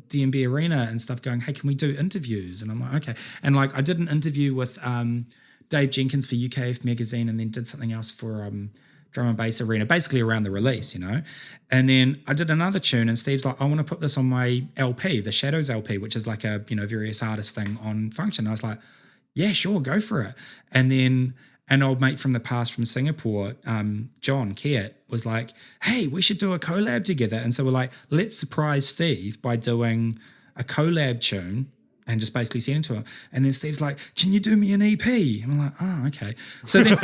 DMB Arena and stuff going, hey, can we do interviews? And I'm like, okay. And like, I did an interview with Dave Jenkins for UKF Magazine, and then did something else for Drum and Bass Arena, basically around the release, And then I did another tune, and Steve's like, I want to put this on my LP, the Shadows LP, which is like a, various artist thing on Function. I was like, yeah, sure, go for it. And then an old mate from the past from Singapore, John Keat, was like, hey, we should do a collab together. And so we're like, let's surprise Steve by doing a collab tune and just basically send it to him. And then Steve's like, can you do me an EP? And I'm like, oh, okay. So then,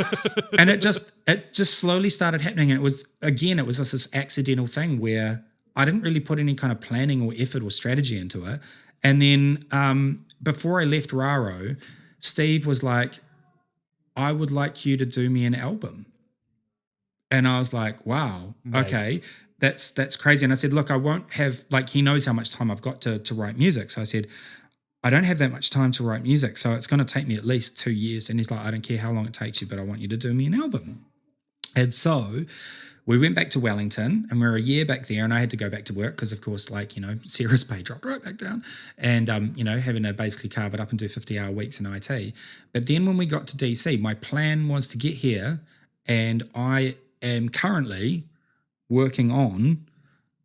and it just slowly started happening. And it was just this accidental thing where I didn't really put any kind of planning or effort or strategy into it. And then before I left Raro, Steve was like, I would like you to do me an album. And I was like, wow, okay. that's crazy. And I said, look, I won't have, like, he knows how much time I've got to write music. So I said, I don't have that much time to write music, so it's going to take me at least 2 years. And he's like, I don't care how long it takes you, but I want you to do me an album. And so we went back to Wellington, and we were a year back there, and I had to go back to work because, of course, like, you know, Sarah's pay dropped right back down, and, you know, having to basically carve it up and do 50-hour weeks in IT. But then when we got to DC, my plan was to get here, and I am currently working on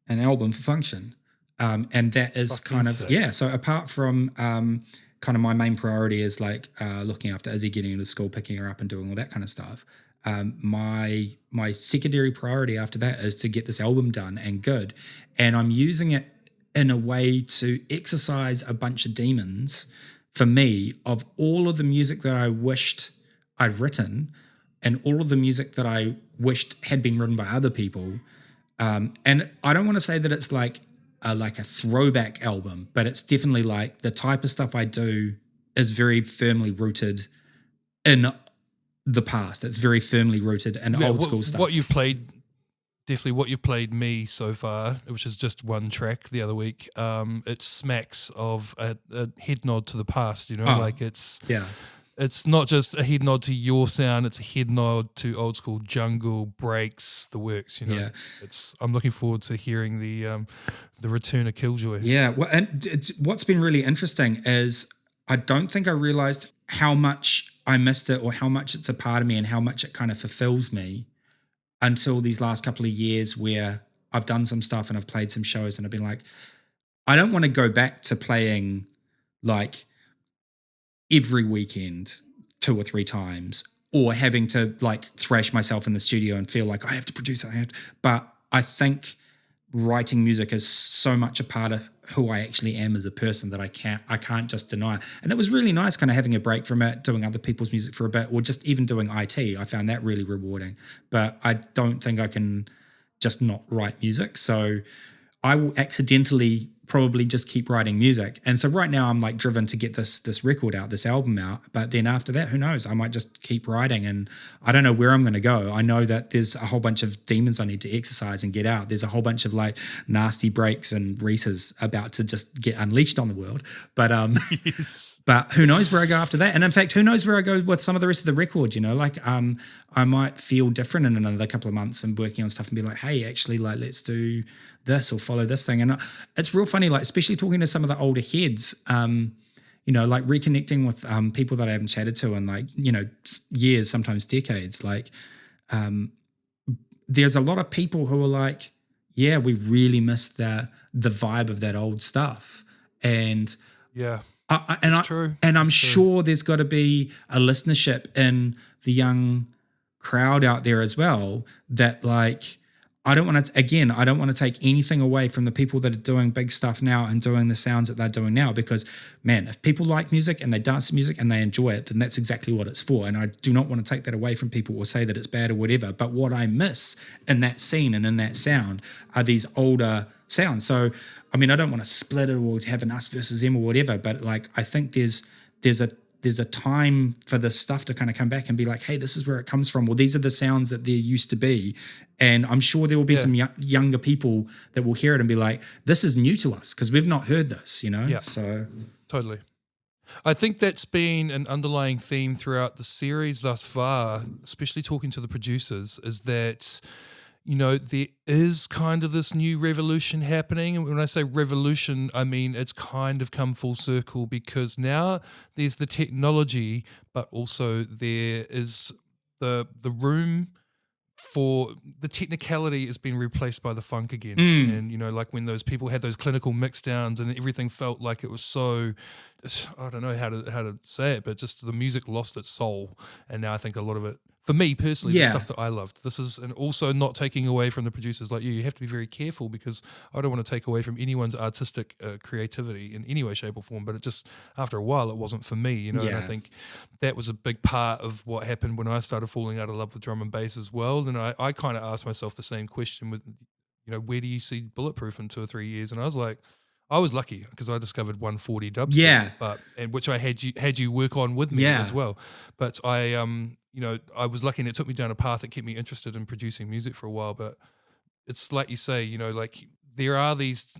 an album for Function. And that is kind of, so apart from kind of my main priority is like looking after Izzy, getting into school, picking her up and doing all that kind of stuff. My secondary priority after that is to get this album done and good. And I'm using it in a way to exercise a bunch of demons for me of all of the music that I wished I'd written and all of the music that I wished had been written by other people. And I don't want to say that it's like a throwback album, but it's definitely like the type of stuff I do is very firmly rooted in the past. It's very firmly rooted in old school stuff. What you've played me so far, which is just one track the other week, it smacks of a head nod to the past, you know, like it's not just a head nod to your sound, it's a head nod to old school jungle, breaks, the works, you know. Yeah. I'm looking forward to hearing the return of Kiljoy. Yeah, well, and what's been really interesting is I don't think I realized how much I missed it or how much it's a part of me and how much it kind of fulfills me until these last couple of years where I've done some stuff and I've played some shows and I've been like, I don't want to go back to playing like every weekend 2 or 3 times or having to like thrash myself in the studio and feel like I have to produce it. But I think writing music is so much a part of who I actually am as a person that I can't just deny. And it was really nice kind of having a break from it, doing other people's music for a bit, or just even doing IT. I found that really rewarding. But I don't think I can just not write music. So I will accidentally probably just keep writing music. And so right now I'm like driven to get this record out, this album out. But then after that, who knows? I might just keep writing and I don't know where I'm going to go. I know that there's a whole bunch of demons I need to exercise and get out. There's a whole bunch of like nasty breaks and Reese's about to just get unleashed on the world. But but who knows where I go after that? And in fact, who knows where I go with some of the rest of the record, you know, like I might feel different in another couple of months and working on stuff and be like, hey, actually, like, let's do this or follow this thing. And it's real funny, like, especially talking to some of the older heads, you know, like reconnecting with people that I haven't chatted to in like, you know, years, sometimes decades. Like, there's a lot of people who are like, yeah, we really missed the vibe of that old stuff. And yeah, true. And I'm sure there's got to be a listenership in the young crowd out there as well that like, I don't want to take anything away from the people that are doing big stuff now and doing the sounds that they're doing now, because man, if people like music and they dance to music and they enjoy it, then that's exactly what it's for. And I do not want to take that away from people or say that it's bad or whatever. But what I miss in that scene and in that sound are these older sounds. So, I mean, I don't want to split it or have an us versus them or whatever, but like, I think there's a time for this stuff to kind of come back and be like, hey, this is where it comes from. Well, these are the sounds that there used to be. And I'm sure there will be some younger people that will hear it and be like, this is new to us because we've not heard this, you know? Yeah. So totally. I think that's been an underlying theme throughout the series thus far, especially talking to the producers, is that, you know, there is kind of this new revolution happening. And when I say revolution, I mean it's kind of come full circle because now there's the technology, but also there is the room for the technicality has been replaced by the funk again. And, you know, like when those people had those clinical mix downs and everything felt like it was so, I don't know how to say it, but just the music lost its soul. And now I think a lot of it, for me personally, the stuff that I loved. This is, and also not taking away from the producers like you have to be very careful because I don't want to take away from anyone's artistic creativity in any way, shape or form, but it just, after a while, it wasn't for me, you know, and I think that was a big part of what happened when I started falling out of love with drum and bass as well. And I kind of asked myself the same question with, you know, where do you see Bulletproof in 2 or 3 years? And I was like, I was lucky because I discovered 140 dubstep, and which I had you work on with me as well. But I you know, I was lucky and it took me down a path that kept me interested in producing music for a while. But it's like you say, you know, like there are these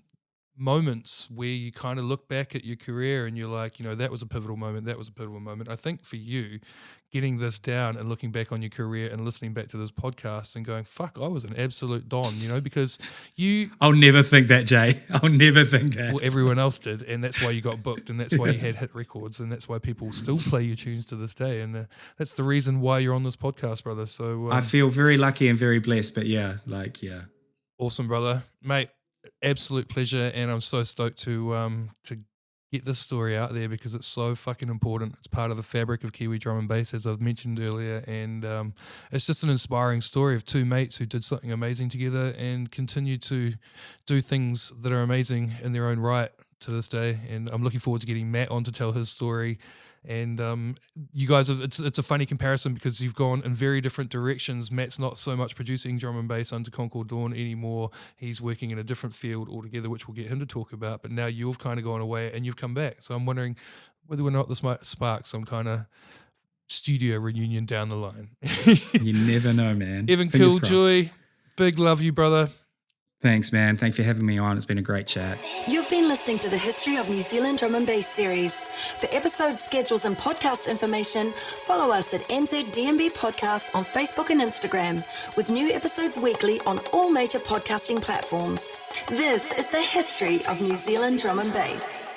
moments where you kind of look back at your career and you're like, you know, that was a pivotal moment. That was a pivotal moment. I think for you, getting this down and looking back on your career and listening back to this podcast and going, fuck, I was an absolute don, you know, because I'll never think that, Jay. I'll never think that. Well, everyone else did, and that's why you got booked, and that's why you had hit records, and that's why people still play your tunes to this day, and that's the reason why you're on this podcast, brother. So I feel very lucky and very blessed, but yeah. Awesome, brother. Mate, absolute pleasure, and I'm so stoked to get this story out there because it's so fucking important. It's part of the fabric of Kiwi drum and bass, as I've mentioned earlier, and it's just an inspiring story of two mates who did something amazing together and continue to do things that are amazing in their own right to this day. And I'm looking forward to getting Matt on to tell his story. And you guys have, it's a funny comparison because you've gone in very different directions. Matt's not so much producing drum and bass under Concord Dawn anymore. He's working in a different field altogether, which we'll get him to talk about. But now you've kind of gone away and you've come back. So I'm wondering whether or not this might spark some kind of studio reunion down the line. You never know, man. Evan Fingers Kiljoy, crossed. big love you, brother. Thanks, man. Thanks for having me on. It's been a great chat. You've been listening to the History of New Zealand Drum and Bass series. For episode schedules and podcast information, follow us at NZDMB Podcast on Facebook and Instagram, with new episodes weekly on all major podcasting platforms. This is the History of New Zealand Drum and Bass.